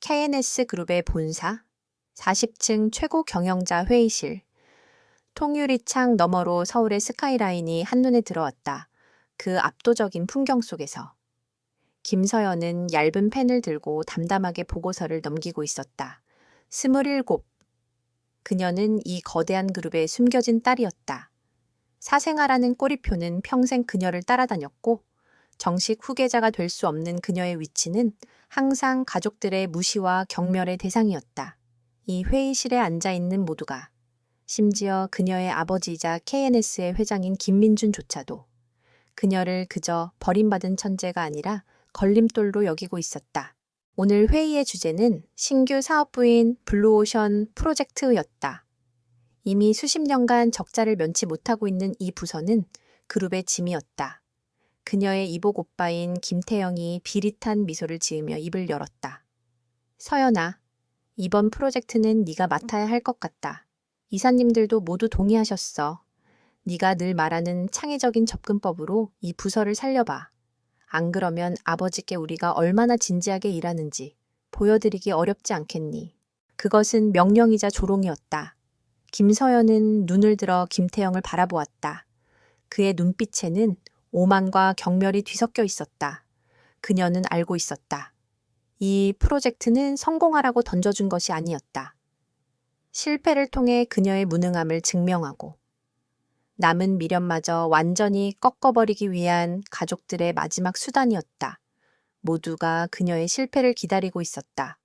KNS 그룹의 본사, 40층 최고 경영자 회의실, 통유리창 너머로 서울의 스카이라인이 한눈에 들어왔다. 그 압도적인 풍경 속에서. 김서연은 얇은 펜을 들고 담담하게 보고서를 넘기고 있었다. 27. 그녀는 이 거대한 그룹의 숨겨진 딸이었다. 사생아라는 꼬리표는 평생 그녀를 따라다녔고 정식 후계자가 될 수 없는 그녀의 위치는 항상 가족들의 무시와 경멸의 대상이었다. 이 회의실에 앉아있는 모두가, 심지어 그녀의 아버지이자 KNS의 회장인 김민준조차도 그녀를 그저 버림받은 천재가 아니라 걸림돌로 여기고 있었다. 오늘 회의의 주제는 신규 사업부인 블루오션 프로젝트였다. 이미 수십 년간 적자를 면치 못하고 있는 이 부서는 그룹의 짐이었다. 그녀의 이복 오빠인 김태영이 비릿한 미소를 지으며 입을 열었다. 서연아, 이번 프로젝트는 네가 맡아야 할 것 같다. 이사님들도 모두 동의하셨어. 네가 늘 말하는 창의적인 접근법으로 이 부서를 살려봐. 안 그러면 아버지께 우리가 얼마나 진지하게 일하는지 보여드리기 어렵지 않겠니? 그것은 명령이자 조롱이었다. 김서연은 눈을 들어 김태영을 바라보았다. 그의 눈빛에는 오만과 경멸이 뒤섞여 있었다. 그녀는 알고 있었다. 이 프로젝트는 성공하라고 던져준 것이 아니었다. 실패를 통해 그녀의 무능함을 증명하고 남은 미련마저 완전히 꺾어버리기 위한 가족들의 마지막 수단이었다. 모두가 그녀의 실패를 기다리고 있었다.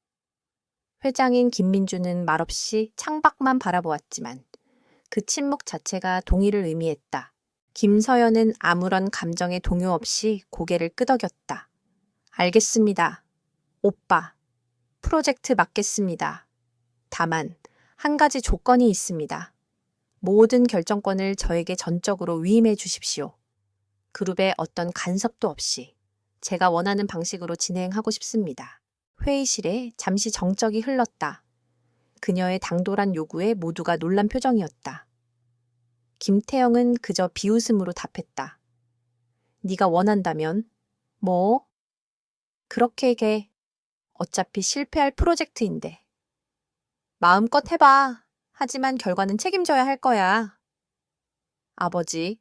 회장인 김민주는 말없이 창밖만 바라보았지만 그 침묵 자체가 동의를 의미했다. 김서연은 아무런 감정의 동요 없이 고개를 끄덕였다. 알겠습니다. 오빠, 프로젝트 맡겠습니다. 다만 한 가지 조건이 있습니다. 모든 결정권을 저에게 전적으로 위임해 주십시오. 그룹에 어떤 간섭도 없이 제가 원하는 방식으로 진행하고 싶습니다. 회의실에 잠시 정적이 흘렀다. 그녀의 당돌한 요구에 모두가 놀란 표정이었다. 김태영은 그저 비웃음으로 답했다. 네가 원한다면? 뭐? 그렇게 해. 어차피 실패할 프로젝트인데. 마음껏 해봐. 하지만 결과는 책임져야 할 거야. 아버지,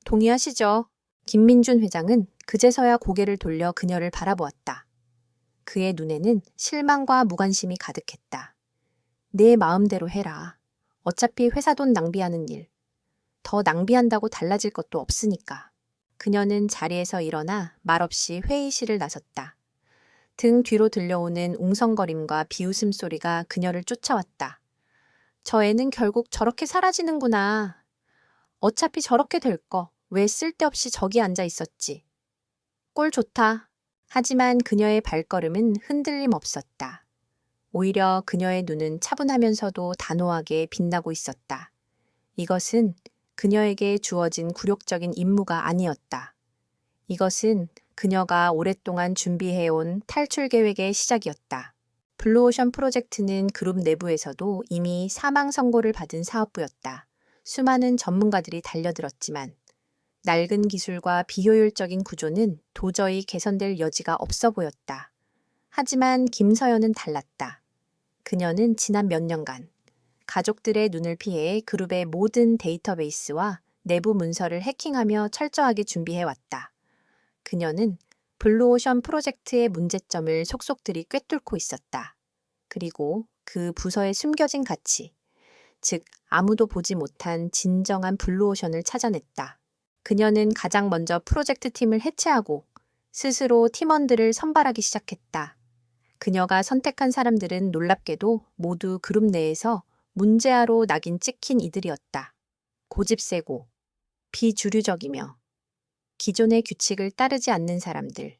동의하시죠? 김민준 회장은 그제서야 고개를 돌려 그녀를 바라보았다. 그의 눈에는 실망과 무관심이 가득했다. 내 마음대로 해라. 어차피 회사 돈 낭비하는 일. 더 낭비한다고 달라질 것도 없으니까. 그녀는 자리에서 일어나 말없이 회의실을 나섰다. 등 뒤로 들려오는 웅성거림과 비웃음 소리가 그녀를 쫓아왔다. 저 애는 결국 저렇게 사라지는구나. 어차피 저렇게 될 거. 왜 쓸데없이 저기 앉아 있었지. 꼴 좋다. 하지만 그녀의 발걸음은 흔들림 없었다. 오히려 그녀의 눈은 차분하면서도 단호하게 빛나고 있었다. 이것은 그녀에게 주어진 굴욕적인 임무가 아니었다. 이것은 그녀가 오랫동안 준비해온 탈출 계획의 시작이었다. 블루오션 프로젝트는 그룹 내부에서도 이미 사망 선고를 받은 사업부였다. 수많은 전문가들이 달려들었지만 낡은 기술과 비효율적인 구조는 도저히 개선될 여지가 없어 보였다. 하지만 김서연은 달랐다. 그녀는 지난 몇 년간 가족들의 눈을 피해 그룹의 모든 데이터베이스와 내부 문서를 해킹하며 철저하게 준비해왔다. 그녀는 블루오션 프로젝트의 문제점을 속속들이 꿰뚫고 있었다. 그리고 그 부서에 숨겨진 가치, 즉 아무도 보지 못한 진정한 블루오션을 찾아냈다. 그녀는 가장 먼저 프로젝트 팀을 해체하고 스스로 팀원들을 선발하기 시작했다. 그녀가 선택한 사람들은 놀랍게도 모두 그룹 내에서 문제아로 낙인 찍힌 이들이었다. 고집세고 비주류적이며 기존의 규칙을 따르지 않는 사람들.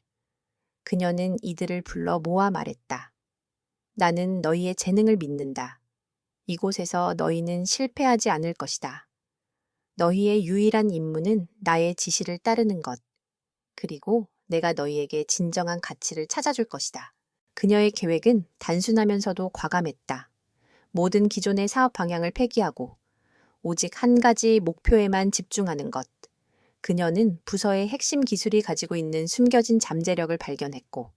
그녀는 이들을 불러 모아 말했다. 나는 너희의 재능을 믿는다. 이곳에서 너희는 실패하지 않을 것이다. 너희의 유일한 임무는 나의 지시를 따르는 것. 그리고 내가 너희에게 진정한 가치를 찾아줄 것이다. 그녀의 계획은 단순하면서도 과감했다. 모든 기존의 사업 방향을 폐기하고 오직 한 가지 목표에만 집중하는 것. 그녀는 부서의 핵심 기술이 가지고 있는 숨겨진 잠재력을 발견했고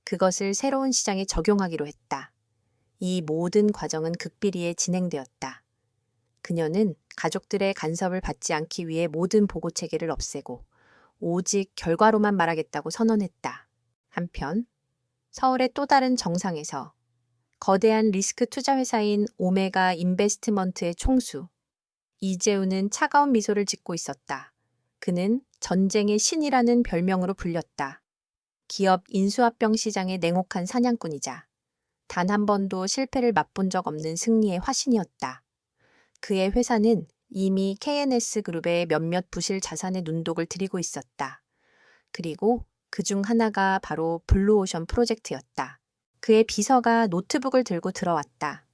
그것을 새로운 시장에 적용하기로 했다. 이 모든 과정은 극비리에 진행되었다. 그녀는 가족들의 간섭을 받지 않기 위해 모든 보고 체계를 없애고 오직 결과로만 말하겠다고 선언했다. 한편 서울의 또 다른 정상에서 거대한 리스크 투자 회사인 오메가 인베스트먼트의 총수 이재훈은 차가운 미소를 짓고 있었다. 그는 전쟁의 신이라는 별명으로 불렸다. 기업 인수합병 시장의 냉혹한 사냥꾼이자 단 한 번도 실패를 맛본 적 없는 승리의 화신이었다. 그의 회사는 이미 KNS 그룹의 몇몇 부실 자산의 눈독을 들이고 있었다. 그리고 그 중 하나가 바로 블루오션 프로젝트였다. 그의 비서가 노트북을 들고 들어왔다.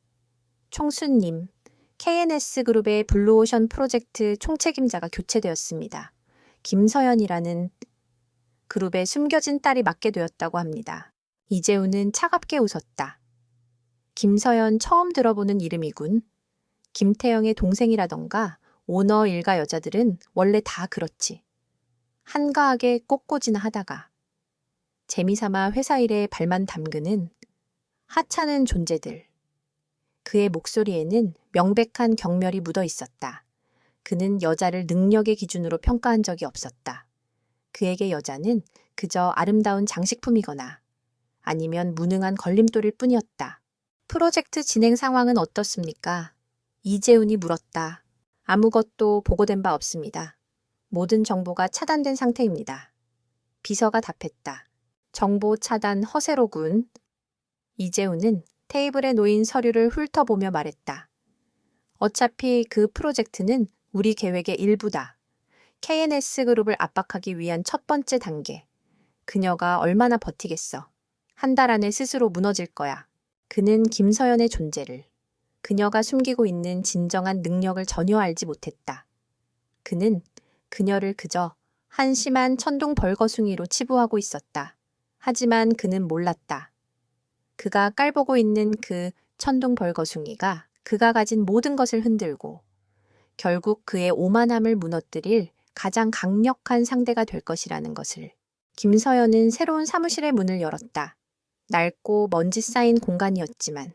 총수님, KNS 그룹의 블루오션 프로젝트 총책임자가 교체되었습니다. 김서연이라는 그룹의 숨겨진 딸이 맡게 되었다고 합니다. 이재훈은 차갑게 웃었다. 김서연 처음 들어보는 이름이군. 김태영의 동생이라던가 오너 일가 여자들은 원래 다 그렇지. 한가하게 꽃꽂이나 하다가 재미삼아 회사 일에 발만 담그는 하찮은 존재들. 그의 목소리에는 명백한 경멸이 묻어 있었다. 그는 여자를 능력의 기준으로 평가한 적이 없었다. 그에게 여자는 그저 아름다운 장식품이거나 아니면 무능한 걸림돌일 뿐이었다. 프로젝트 진행 상황은 어떻습니까? 이재훈이 물었다. 아무것도 보고된 바 없습니다. 모든 정보가 차단된 상태입니다. 비서가 답했다. 정보 차단 허세로군. 이재훈은 테이블에 놓인 서류를 훑어보며 말했다. 어차피 그 프로젝트는 우리 계획의 일부다. KNS 그룹을 압박하기 위한 첫 번째 단계. 그녀가 얼마나 버티겠어. 한 달 안에 스스로 무너질 거야. 그는 김서연의 존재를, 그녀가 숨기고 있는 진정한 능력을 전혀 알지 못했다. 그는 그녀를 그저 한심한 천둥 벌거숭이로 치부하고 있었다. 하지만 그는 몰랐다. 그가 깔보고 있는 그 천둥 벌거숭이가 그가 가진 모든 것을 흔들고 결국 그의 오만함을 무너뜨릴 가장 강력한 상대가 될 것이라는 것을. 김서연은 새로운 사무실의 문을 열었다. 낡고 먼지 쌓인 공간이었지만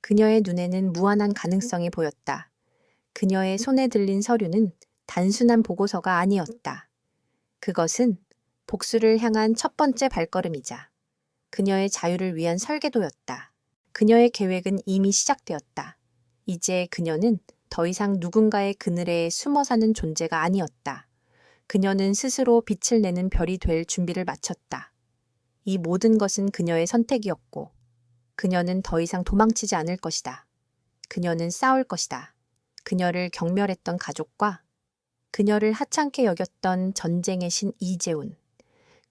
그녀의 눈에는 무한한 가능성이 보였다. 그녀의 손에 들린 서류는 단순한 보고서가 아니었다. 그것은 복수를 향한 첫 번째 발걸음이자 그녀의 자유를 위한 설계도였다. 그녀의 계획은 이미 시작되었다. 이제 그녀는 더 이상 누군가의 그늘에 숨어 사는 존재가 아니었다. 그녀는 스스로 빛을 내는 별이 될 준비를 마쳤다. 이 모든 것은 그녀의 선택이었고 그녀는 더 이상 도망치지 않을 것이다. 그녀는 싸울 것이다. 그녀를 경멸했던 가족과 그녀를 하찮게 여겼던 전쟁의 신 이재훈,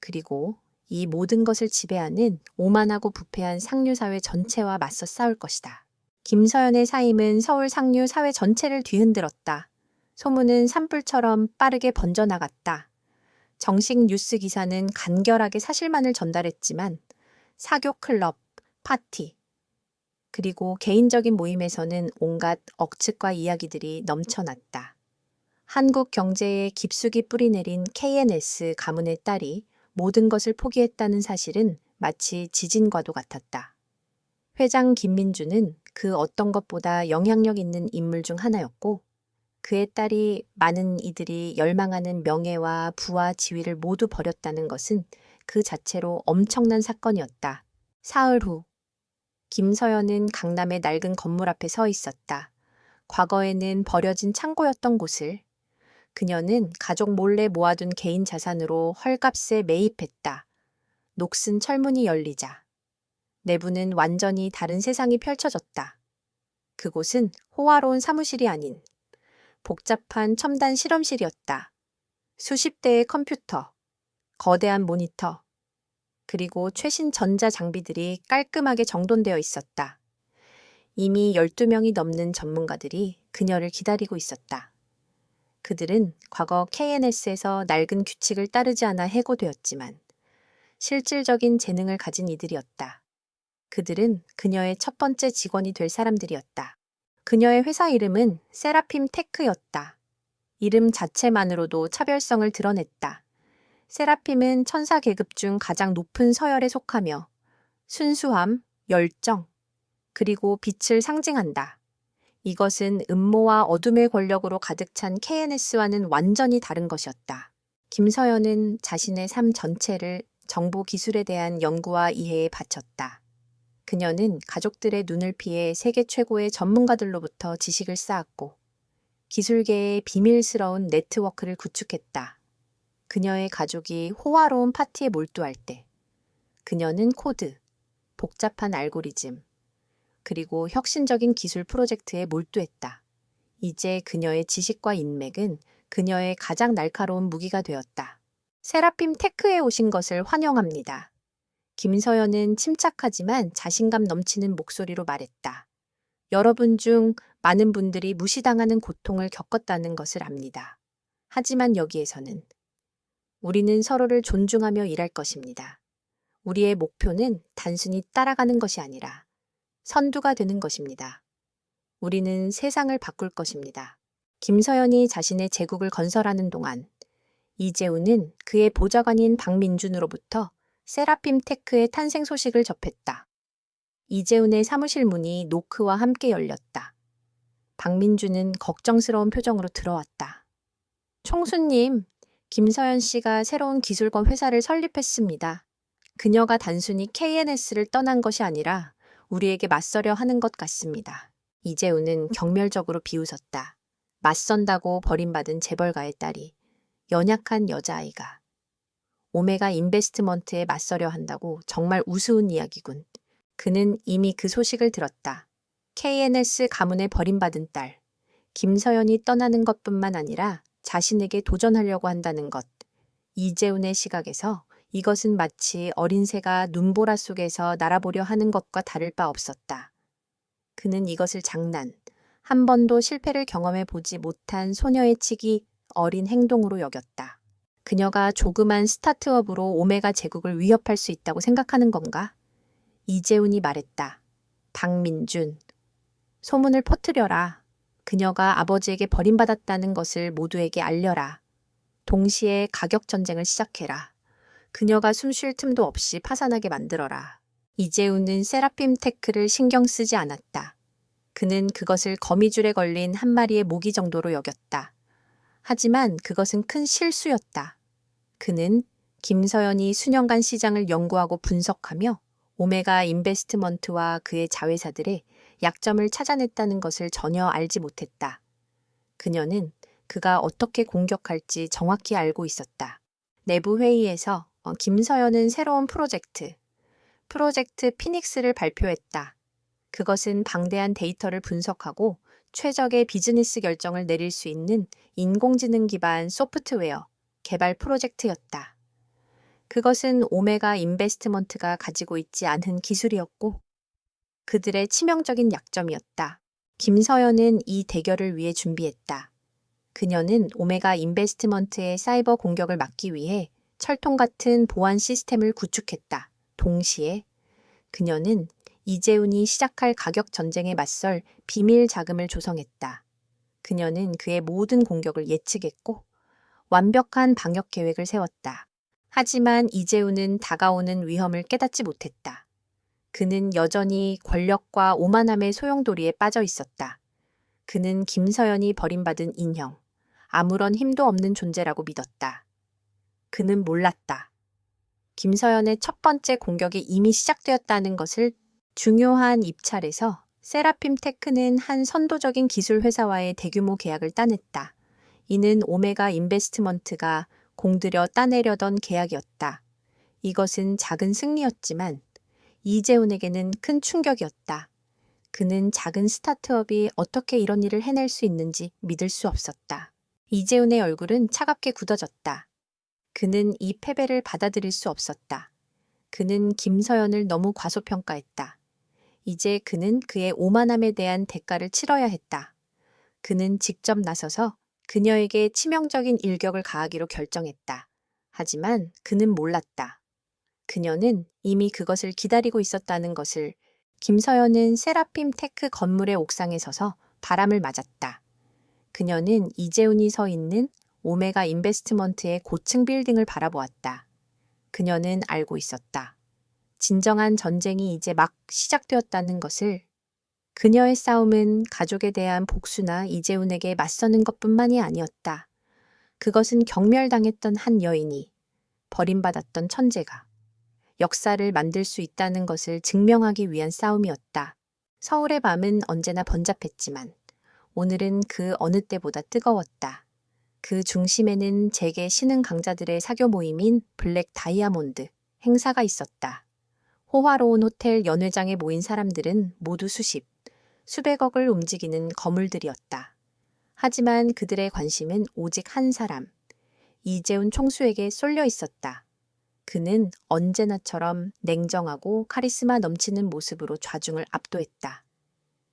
그리고 이 모든 것을 지배하는 오만하고 부패한 상류사회 전체와 맞서 싸울 것이다. 김서연의 사임은 서울 상류 사회 전체를 뒤흔들었다. 소문은 산불처럼 빠르게 번져나갔다. 정식 뉴스 기사는 간결하게 사실만을 전달했지만 사교 클럽, 파티, 그리고 개인적인 모임에서는 온갖 억측과 이야기들이 넘쳐났다. 한국 경제에 깊숙이 뿌리내린 KNS 가문의 딸이 모든 것을 포기했다는 사실은 마치 지진과도 같았다. 회장 김민주는 그 어떤 것보다 영향력 있는 인물 중 하나였고 그의 딸이 많은 이들이 열망하는 명예와 부와 지위를 모두 버렸다는 것은 그 자체로 엄청난 사건이었다. 사흘 후 김서연은 강남의 낡은 건물 앞에 서 있었다. 과거에는 버려진 창고였던 곳을 그녀는 가족 몰래 모아둔 개인 자산으로 헐값에 매입했다. 녹슨 철문이 열리자 내부는 완전히 다른 세상이 펼쳐졌다. 그곳은 호화로운 사무실이 아닌 복잡한 첨단 실험실이었다. 수십 대의 컴퓨터, 거대한 모니터, 그리고 최신 전자 장비들이 깔끔하게 정돈되어 있었다. 이미 12명이 넘는 전문가들이 그녀를 기다리고 있었다. 그들은 과거 KNS에서 낡은 규칙을 따르지 않아 해고되었지만 실질적인 재능을 가진 이들이었다. 그들은 그녀의 첫 번째 직원이 될 사람들이었다. 그녀의 회사 이름은 세라핌 테크였다. 이름 자체만으로도 차별성을 드러냈다. 세라핌은 천사 계급 중 가장 높은 서열에 속하며 순수함, 열정, 그리고 빛을 상징한다. 이것은 음모와 어둠의 권력으로 가득 찬 KNS와는 완전히 다른 것이었다. 김서연은 자신의 삶 전체를 정보 기술에 대한 연구와 이해에 바쳤다. 그녀는 가족들의 눈을 피해 세계 최고의 전문가들로부터 지식을 쌓았고 기술계의 비밀스러운 네트워크를 구축했다. 그녀의 가족이 호화로운 파티에 몰두할 때 그녀는 코드, 복잡한 알고리즘, 그리고 혁신적인 기술 프로젝트에 몰두했다. 이제 그녀의 지식과 인맥은 그녀의 가장 날카로운 무기가 되었다. 세라핌 테크에 오신 것을 환영합니다. 김서연은 침착하지만 자신감 넘치는 목소리로 말했다. 여러분 중 많은 분들이 무시당하는 고통을 겪었다는 것을 압니다. 하지만 여기에서는 우리는 서로를 존중하며 일할 것입니다. 우리의 목표는 단순히 따라가는 것이 아니라 선두가 되는 것입니다. 우리는 세상을 바꿀 것입니다. 김서연이 자신의 제국을 건설하는 동안 이재훈은 그의 보좌관인 박민준으로부터 세라핌 테크의 탄생 소식을 접했다. 이재훈의 사무실 문이 노크와 함께 열렸다. 박민준은 걱정스러운 표정으로 들어왔다. 총수님, 김서연 씨가 새로운 기술권 회사를 설립했습니다. 그녀가 단순히 KNS를 떠난 것이 아니라 우리에게 맞서려 하는 것 같습니다. 이재훈은 경멸적으로 비웃었다. 맞선다고 버림받은 재벌가의 딸이 연약한 여자아이가 오메가 인베스트먼트에 맞서려 한다고 정말 우스운 이야기군. 그는 이미 그 소식을 들었다. KNS 가문에 버림받은 딸, 김서연이 떠나는 것뿐만 아니라 자신에게 도전하려고 한다는 것. 이재훈의 시각에서 이것은 마치 어린 새가 눈보라 속에서 날아보려 하는 것과 다를 바 없었다. 그는 이것을 장난, 한 번도 실패를 경험해 보지 못한 소녀의 치기 어린 행동으로 여겼다. 그녀가 조그만 스타트업으로 오메가 제국을 위협할 수 있다고 생각하는 건가? 이재훈이 말했다. 박민준, 소문을 퍼뜨려라. 그녀가 아버지에게 버림받았다는 것을 모두에게 알려라. 동시에 가격 전쟁을 시작해라. 그녀가 숨 쉴 틈도 없이 파산하게 만들어라. 이재훈은 세라핌 테크를 신경 쓰지 않았다. 그는 그것을 거미줄에 걸린 한 마리의 모기 정도로 여겼다. 하지만 그것은 큰 실수였다. 그는 김서연이 수년간 시장을 연구하고 분석하며 오메가 인베스트먼트와 그의 자회사들의 약점을 찾아냈다는 것을 전혀 알지 못했다. 그녀는 그가 어떻게 공격할지 정확히 알고 있었다. 내부 회의에서 김서연은 새로운 프로젝트 피닉스를 발표했다. 그것은 방대한 데이터를 분석하고 최적의 비즈니스 결정을 내릴 수 있는 인공지능 기반 소프트웨어 개발 프로젝트였다. 그것은 오메가 인베스트먼트가 가지고 있지 않은 기술이었고 그들의 치명적인 약점이었다. 김서연은 이 대결을 위해 준비했다. 그녀는 오메가 인베스트먼트의 사이버 공격을 막기 위해 철통 같은 보안 시스템을 구축했다. 동시에 그녀는 이재훈이 시작할 가격 전쟁에 맞설 비밀 자금을 조성했다. 그녀는 그의 모든 공격을 예측했고 완벽한 방역 계획을 세웠다. 하지만 이재훈은 다가오는 위험을 깨닫지 못했다. 그는 여전히 권력과 오만함의 소용돌이에 빠져 있었다. 그는 김서연이 버림받은 인형, 아무런 힘도 없는 존재라고 믿었다. 그는 몰랐다. 김서연의 첫 번째 공격이 이미 시작되었다는 것을 중요한 입찰에서 세라핌 테크는 한 선도적인 기술 회사와의 대규모 계약을 따냈다. 이는 오메가 인베스트먼트가 공들여 따내려던 계약이었다. 이것은 작은 승리였지만 이재훈에게는 큰 충격이었다. 그는 작은 스타트업이 어떻게 이런 일을 해낼 수 있는지 믿을 수 없었다. 이재훈의 얼굴은 차갑게 굳어졌다. 그는 이 패배를 받아들일 수 없었다. 그는 김서연을 너무 과소평가했다. 이제 그는 그의 오만함에 대한 대가를 치러야 했다. 그는 직접 나서서 그녀에게 치명적인 일격을 가하기로 결정했다. 하지만 그는 몰랐다. 그녀는 이미 그것을 기다리고 있었다는 것을. 김서연은 세라핌 테크 건물의 옥상에 서서 바람을 맞았다. 그녀는 이재훈이 서 있는 오메가 인베스트먼트의 고층 빌딩을 바라보았다. 그녀는 알고 있었다. 진정한 전쟁이 이제 막 시작되었다는 것을. 그녀의 싸움은 가족에 대한 복수나 이재훈에게 맞서는 것뿐만이 아니었다. 그것은 경멸당했던 한 여인이, 버림받았던 천재가 역사를 만들 수 있다는 것을 증명하기 위한 싸움이었다. 서울의 밤은 언제나 번잡했지만 오늘은 그 어느 때보다 뜨거웠다. 그 중심에는 재계 신흥 강자들의 사교 모임인 블랙 다이아몬드 행사가 있었다. 호화로운 호텔 연회장에 모인 사람들은 모두 수백억을 움직이는 거물들이었다. 하지만 그들의 관심은 오직 한 사람, 이재훈 총수에게 쏠려 있었다. 그는 언제나처럼 냉정하고 카리스마 넘치는 모습으로 좌중을 압도했다.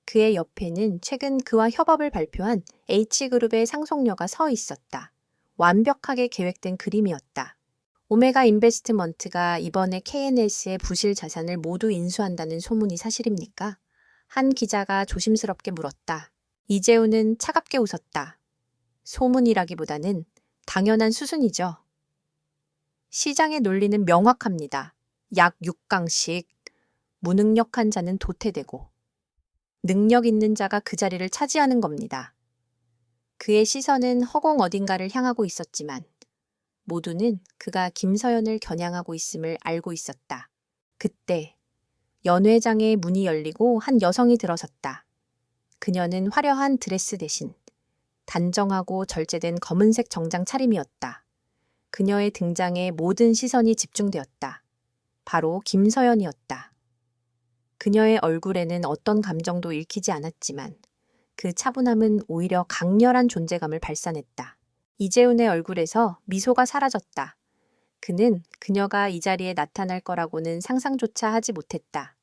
그의 옆에는 최근 그와 협업을 발표한 H그룹의 상속녀가 서 있었다. 완벽하게 계획된 그림이었다. 오메가 인베스트먼트가 이번에 KNS의 부실 자산을 모두 인수한다는 소문이 사실입니까? 한 기자가 조심스럽게 물었다. 이재훈은 차갑게 웃었다. 소문이라기보다는 당연한 수순이죠. 시장의 논리는 명확합니다. 약 6강씩. 무능력한 자는 도태되고 능력 있는 자가 그 자리를 차지하는 겁니다. 그의 시선은 허공 어딘가를 향하고 있었지만 모두는 그가 김서연을 겨냥하고 있음을 알고 있었다. 그때 연회장의 문이 열리고 한 여성이 들어섰다. 그녀는 화려한 드레스 대신 단정하고 절제된 검은색 정장 차림이었다. 그녀의 등장에 모든 시선이 집중되었다. 바로 김서연이었다. 그녀의 얼굴에는 어떤 감정도 읽히지 않았지만 그 차분함은 오히려 강렬한 존재감을 발산했다. 이재훈의 얼굴에서 미소가 사라졌다. 그는 그녀가 이 자리에 나타날 거라고는 상상조차 하지 못했다.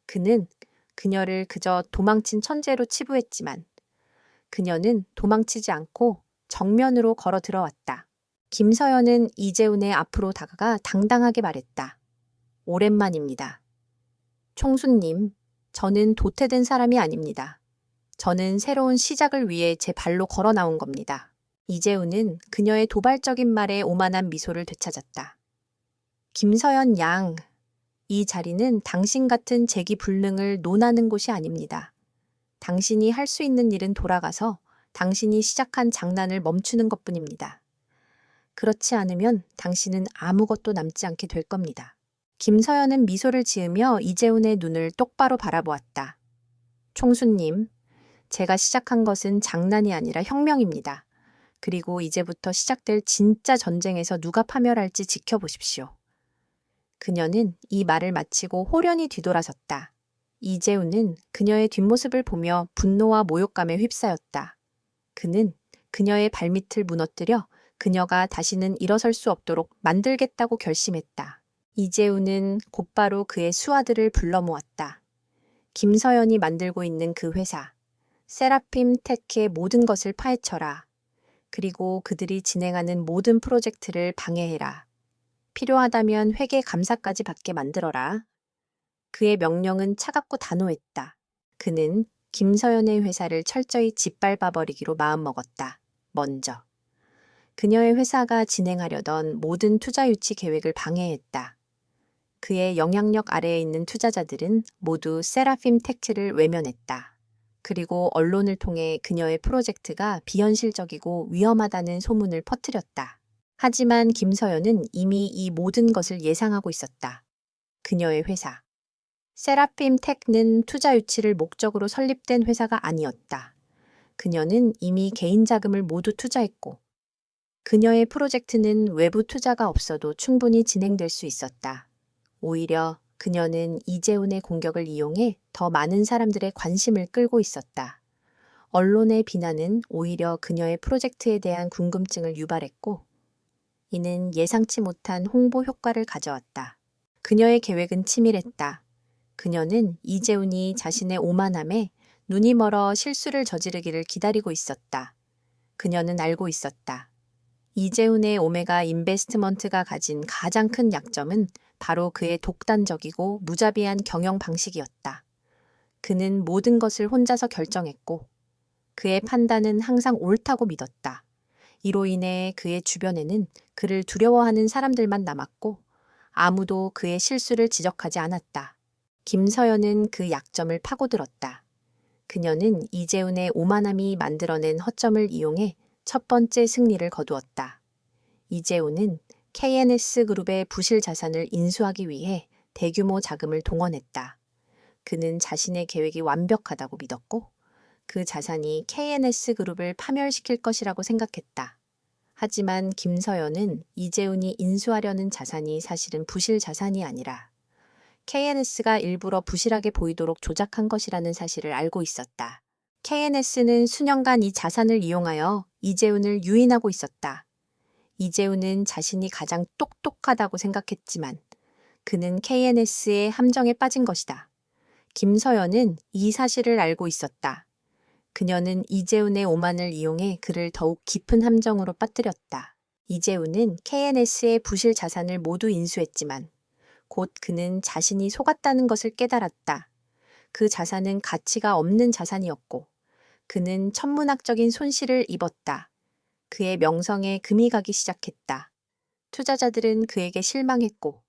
그는 그녀를 그저 도망친 천재로 치부했지만 그녀는 도망치지 않고 정면으로 걸어 들어왔다. 김서연은 이재훈의 앞으로 다가가 당당하게 말했다. 오랜만입니다. 총수님, 저는 도태된 사람이 아닙니다. 저는 새로운 시작을 위해 제 발로 걸어 나온 겁니다. 이재훈은 그녀의 도발적인 말에 오만한 미소를 되찾았다. 김서연 양, 이 자리는 당신 같은 재기불능을 논하는 곳이 아닙니다. 당신이 할 수 있는 일은 돌아가서 당신이 시작한 장난을 멈추는 것뿐입니다. 그렇지 않으면 당신은 아무것도 남지 않게 될 겁니다. 김서연은 미소를 지으며 이재훈의 눈을 똑바로 바라보았다. 총수님, 제가 시작한 것은 장난이 아니라 혁명입니다. 그리고 이제부터 시작될 진짜 전쟁에서 누가 파멸할지 지켜보십시오. 그녀는 이 말을 마치고 호련히 뒤돌아섰다. 이재훈은 그녀의 뒷모습을 보며 분노와 모욕감에 휩싸였다. 그는 그녀의 발밑을 무너뜨려 그녀가 다시는 일어설 수 없도록 만들겠다고 결심했다. 이재훈은 곧바로 그의 수하들을 불러 모았다. 김서연이 만들고 있는 그 회사, 세라핌 테크의 모든 것을 파헤쳐라. 그리고 그들이 진행하는 모든 프로젝트를 방해해라. 필요하다면 회계 감사까지 받게 만들어라. 그의 명령은 차갑고 단호했다. 그는 김서연의 회사를 철저히 짓밟아버리기로 마음먹었다. 먼저. 그녀의 회사가 진행하려던 모든 투자 유치 계획을 방해했다. 그의 영향력 아래에 있는 투자자들은 모두 세라핌 테크를 외면했다. 그리고 언론을 통해 그녀의 프로젝트가 비현실적이고 위험하다는 소문을 퍼뜨렸다. 하지만 김서연은 이미 이 모든 것을 예상하고 있었다. 그녀의 회사. 세라핌 테크는 투자 유치를 목적으로 설립된 회사가 아니었다. 그녀는 이미 개인 자금을 모두 투자했고 그녀의 프로젝트는 외부 투자가 없어도 충분히 진행될 수 있었다. 오히려 그녀는 이재훈의 공격을 이용해 더 많은 사람들의 관심을 끌고 있었다. 언론의 비난은 오히려 그녀의 프로젝트에 대한 궁금증을 유발했고 이는 예상치 못한 홍보 효과를 가져왔다. 그녀의 계획은 치밀했다. 그녀는 이재훈이 자신의 오만함에 눈이 멀어 실수를 저지르기를 기다리고 있었다. 그녀는 알고 있었다. 이재훈의 오메가 인베스트먼트가 가진 가장 큰 약점은 바로 그의 독단적이고 무자비한 경영 방식이었다. 그는 모든 것을 혼자서 결정했고 그의 판단은 항상 옳다고 믿었다. 이로 인해 그의 주변에는 그를 두려워하는 사람들만 남았고 아무도 그의 실수를 지적하지 않았다. 김서연은 그 약점을 파고들었다. 그녀는 이재훈의 오만함이 만들어낸 허점을 이용해 첫 번째 승리를 거두었다. 이재훈은 KNS 그룹의 부실 자산을 인수하기 위해 대규모 자금을 동원했다. 그는 자신의 계획이 완벽하다고 믿었고 그 자산이 KNS 그룹을 파멸시킬 것이라고 생각했다. 하지만 김서연은 이재훈이 인수하려는 자산이 사실은 부실 자산이 아니라 KNS가 일부러 부실하게 보이도록 조작한 것이라는 사실을 알고 있었다. KNS는 수년간 이 자산을 이용하여 이재훈을 유인하고 있었다. 이재훈은 자신이 가장 똑똑하다고 생각했지만 그는 KNS의 함정에 빠진 것이다. 김서연은 이 사실을 알고 있었다. 그녀는 이재훈의 오만을 이용해 그를 더욱 깊은 함정으로 빠뜨렸다. 이재훈은 KNS의 부실 자산을 모두 인수했지만 곧 그는 자신이 속았다는 것을 깨달았다. 그 자산은 가치가 없는 자산이었고 그는 천문학적인 손실을 입었다. 그의 명성에 금이 가기 시작했다. 투자자들은 그에게 실망했고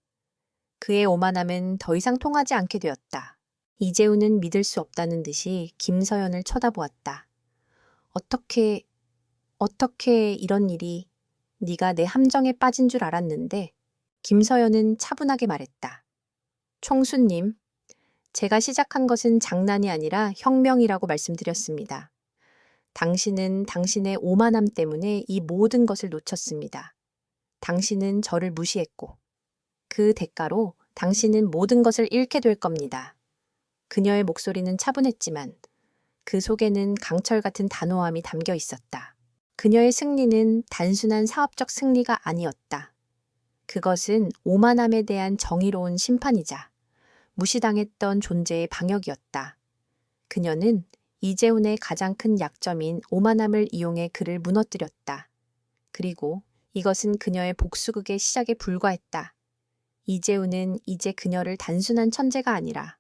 그의 오만함은 더 이상 통하지 않게 되었다. 이재훈은 믿을 수 없다는 듯이 김서연을 쳐다보았다. 어떻게 이런 일이 네가 내 함정에 빠진 줄 알았는데 김서연은 차분하게 말했다. 총수님, 제가 시작한 것은 장난이 아니라 혁명이라고 말씀드렸습니다. 당신은 당신의 오만함 때문에 이 모든 것을 놓쳤습니다. 당신은 저를 무시했고 그 대가로 당신은 모든 것을 잃게 될 겁니다. 그녀의 목소리는 차분했지만 그 속에는 강철 같은 단호함이 담겨 있었다. 그녀의 승리는 단순한 사업적 승리가 아니었다. 그것은 오만함에 대한 정의로운 심판이자 무시당했던 존재의 방역이었다. 그녀는 이재훈의 가장 큰 약점인 오만함을 이용해 그를 무너뜨렸다. 그리고 이것은 그녀의 복수극의 시작에 불과했다. 이재훈은 이제 그녀를 단순한 천재가 아니라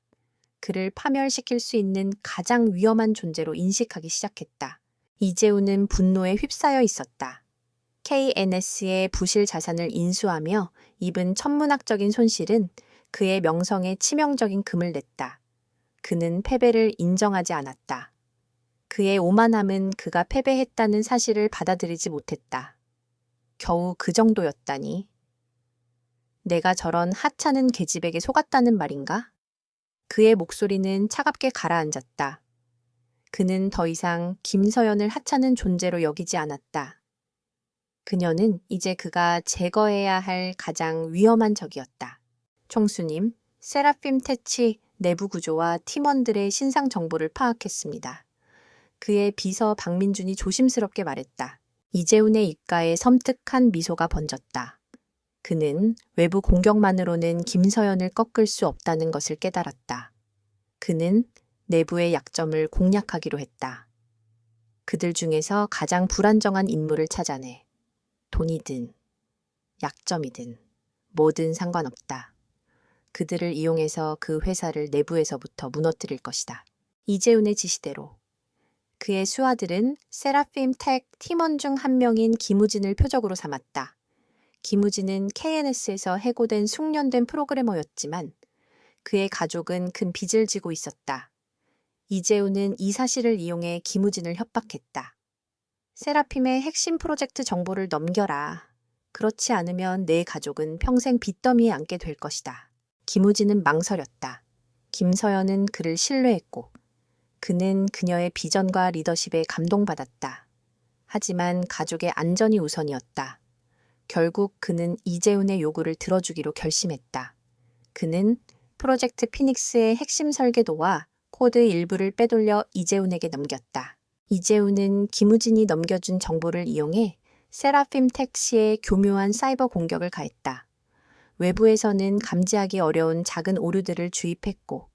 그를 파멸시킬 수 있는 가장 위험한 존재로 인식하기 시작했다. 이재훈은 분노에 휩싸여 있었다. KNS의 부실 자산을 인수하며 입은 천문학적인 손실은 그의 명성에 치명적인 금을 냈다. 그는 패배를 인정하지 않았다. 그의 오만함은 그가 패배했다는 사실을 받아들이지 못했다. 겨우 그 정도였다니. 내가 저런 하찮은 계집에게 속았다는 말인가? 그의 목소리는 차갑게 가라앉았다. 그는 더 이상 김서연을 하찮은 존재로 여기지 않았다. 그녀는 이제 그가 제거해야 할 가장 위험한 적이었다. 총수님, 세라핌 태치 내부 구조와 팀원들의 신상 정보를 파악했습니다. 그의 비서 박민준이 조심스럽게 말했다. 이재훈의 입가에 섬뜩한 미소가 번졌다. 그는 외부 공격만으로는 김서연을 꺾을 수 없다는 것을 깨달았다. 그는 내부의 약점을 공략하기로 했다. 그들 중에서 가장 불안정한 인물을 찾아내. 돈이든 약점이든 뭐든 상관없다. 그들을 이용해서 그 회사를 내부에서부터 무너뜨릴 것이다. 이재훈의 지시대로 그의 수하들은 세라핌 텍 팀원 중 한 명인 김우진을 표적으로 삼았다. 김우진은 KNS에서 해고된 숙련된 프로그래머였지만 그의 가족은 큰 빚을 지고 있었다. 이재훈은 이 사실을 이용해 김우진을 협박했다. 세라핌의 핵심 프로젝트 정보를 넘겨라. 그렇지 않으면 내 가족은 평생 빚더미에 앉게 될 것이다. 김우진은 망설였다. 김서연은 그를 신뢰했고 그는 그녀의 비전과 리더십에 감동받았다. 하지만 가족의 안전이 우선이었다. 결국 그는 이재훈의 요구를 들어주기로 결심했다. 그는 프로젝트 피닉스의 핵심 설계도와 코드 일부를 빼돌려 이재훈에게 넘겼다. 이재훈은 김우진이 넘겨준 정보를 이용해 세라핌 택시에 교묘한 사이버 공격을 가했다. 외부에서는 감지하기 어려운 작은 오류들을 주입했고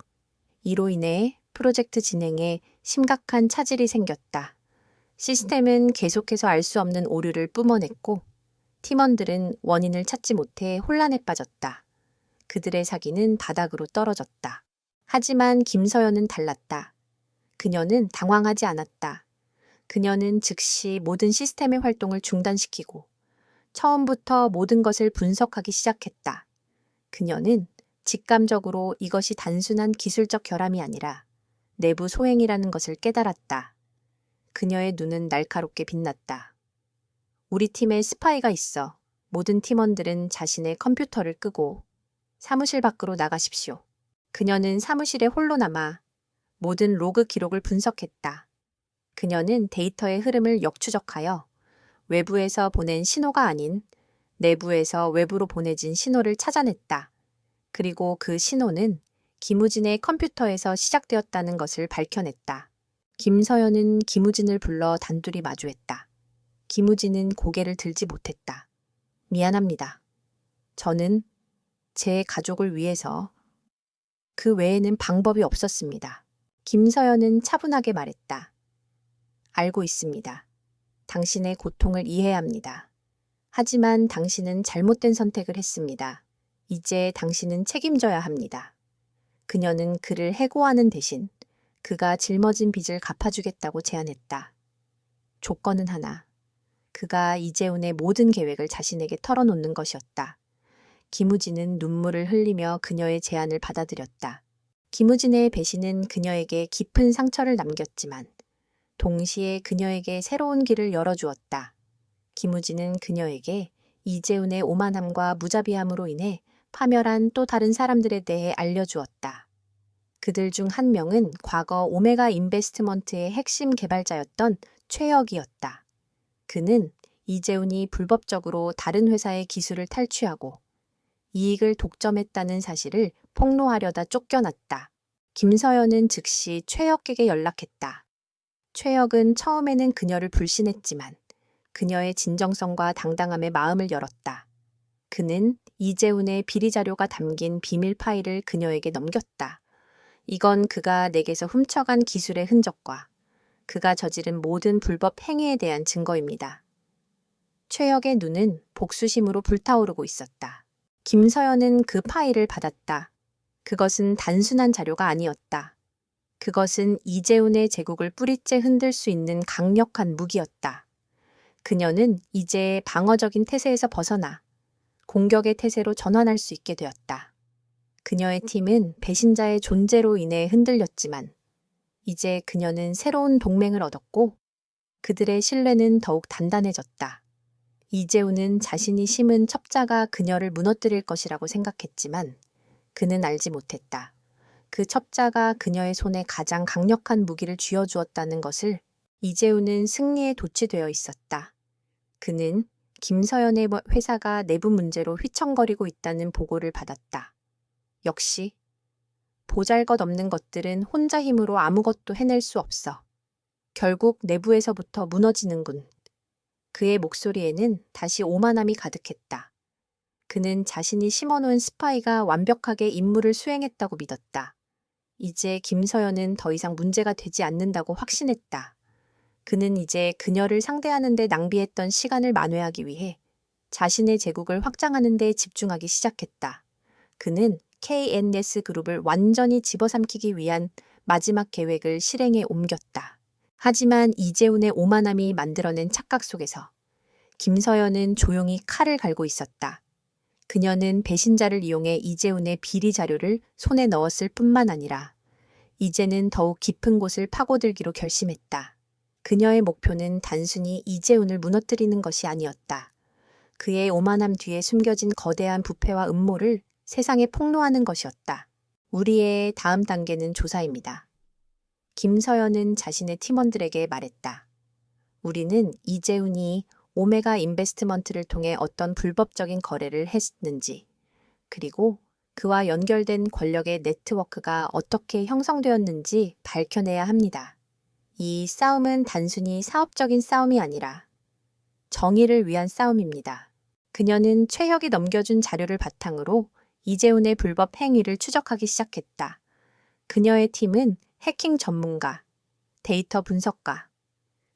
이로 인해 프로젝트 진행에 심각한 차질이 생겼다. 시스템은 계속해서 알 수 없는 오류를 뿜어냈고 팀원들은 원인을 찾지 못해 혼란에 빠졌다. 그들의 사기는 바닥으로 떨어졌다. 하지만 김서연은 달랐다. 그녀는 당황하지 않았다. 그녀는 즉시 모든 시스템의 활동을 중단시키고 처음부터 모든 것을 분석하기 시작했다. 그녀는 직감적으로 이것이 단순한 기술적 결함이 아니라 내부 소행이라는 것을 깨달았다. 그녀의 눈은 날카롭게 빛났다. 우리 팀에 스파이가 있어. 모든 팀원들은 자신의 컴퓨터를 끄고 사무실 밖으로 나가십시오. 그녀는 사무실에 홀로 남아 모든 로그 기록을 분석했다. 그녀는 데이터의 흐름을 역추적하여 외부에서 보낸 신호가 아닌 내부에서 외부로 보내진 신호를 찾아냈다. 그리고 그 신호는 김우진의 컴퓨터에서 시작되었다는 것을 밝혀냈다. 김서연은 김우진을 불러 단둘이 마주했다. 김우진은 고개를 들지 못했다. 미안합니다. 저는 제 가족을 위해서 그 외에는 방법이 없었습니다. 김서연은 차분하게 말했다. 알고 있습니다. 당신의 고통을 이해합니다. 하지만 당신은 잘못된 선택을 했습니다. 이제 당신은 책임져야 합니다. 그녀는 그를 해고하는 대신 그가 짊어진 빚을 갚아주겠다고 제안했다. 조건은 하나. 그가 이재훈의 모든 계획을 자신에게 털어놓는 것이었다. 김우진은 눈물을 흘리며 그녀의 제안을 받아들였다. 김우진의 배신은 그녀에게 깊은 상처를 남겼지만 동시에 그녀에게 새로운 길을 열어주었다. 김우진은 그녀에게 이재훈의 오만함과 무자비함으로 인해 파멸한 또 다른 사람들에 대해 알려주었다. 그들 중 한 명은 과거 오메가 인베스트먼트의 핵심 개발자였던 최혁이었다. 그는 이재훈이 불법적으로 다른 회사의 기술을 탈취하고 이익을 독점했다는 사실을 폭로하려다 쫓겨났다. 김서연은 즉시 최혁에게 연락했다. 최혁은 처음에는 그녀를 불신했지만 그녀의 진정성과 당당함에 마음을 열었다. 그는 이재훈의 비리 자료가 담긴 비밀 파일을 그녀에게 넘겼다. 이건 그가 내게서 훔쳐간 기술의 흔적과 그가 저지른 모든 불법 행위에 대한 증거입니다. 최혁의 눈은 복수심으로 불타오르고 있었다. 김서연은 그 파일을 받았다. 그것은 단순한 자료가 아니었다. 그것은 이재훈의 제국을 뿌리째 흔들 수 있는 강력한 무기였다. 그녀는 이제 방어적인 태세에서 벗어나 공격의 태세로 전환할 수 있게 되었다. 그녀의 팀은 배신자의 존재로 인해 흔들렸지만 이제 그녀는 새로운 동맹을 얻었고 그들의 신뢰는 더욱 단단해졌다. 이재훈은 자신이 심은 첩자가 그녀를 무너뜨릴 것이라고 생각했지만 그는 알지 못했다. 그 첩자가 그녀의 손에 가장 강력한 무기를 쥐어주었다는 것을 이재훈은 승리에 도취되어 있었다. 그는 김서연의 회사가 내부 문제로 휘청거리고 있다는 보고를 받았다. 역시 보잘것없는 것들은 혼자 힘으로 아무것도 해낼 수 없어. 결국 내부에서부터 무너지는군. 그의 목소리에는 다시 오만함이 가득했다. 그는 자신이 심어놓은 스파이가 완벽하게 임무를 수행했다고 믿었다. 이제 김서연은 더 이상 문제가 되지 않는다고 확신했다. 그는 이제 그녀를 상대하는 데 낭비했던 시간을 만회하기 위해 자신의 제국을 확장하는 데 집중하기 시작했다. 그는 KNS 그룹을 완전히 집어삼키기 위한 마지막 계획을 실행에 옮겼다. 하지만 이재훈의 오만함이 만들어낸 착각 속에서 김서연은 조용히 칼을 갈고 있었다. 그녀는 배신자를 이용해 이재훈의 비리 자료를 손에 넣었을 뿐만 아니라 이제는 더욱 깊은 곳을 파고들기로 결심했다. 그녀의 목표는 단순히 이재훈을 무너뜨리는 것이 아니었다. 그의 오만함 뒤에 숨겨진 거대한 부패와 음모를 세상에 폭로하는 것이었다. 우리의 다음 단계는 조사입니다. 김서연은 자신의 팀원들에게 말했다. 우리는 이재훈이 오메가 인베스트먼트를 통해 어떤 불법적인 거래를 했는지, 그리고 그와 연결된 권력의 네트워크가 어떻게 형성되었는지 밝혀내야 합니다. 이 싸움은 단순히 사업적인 싸움이 아니라 정의를 위한 싸움입니다. 그녀는 최혁이 넘겨준 자료를 바탕으로 이재훈의 불법 행위를 추적하기 시작했다. 그녀의 팀은 해킹 전문가, 데이터 분석가,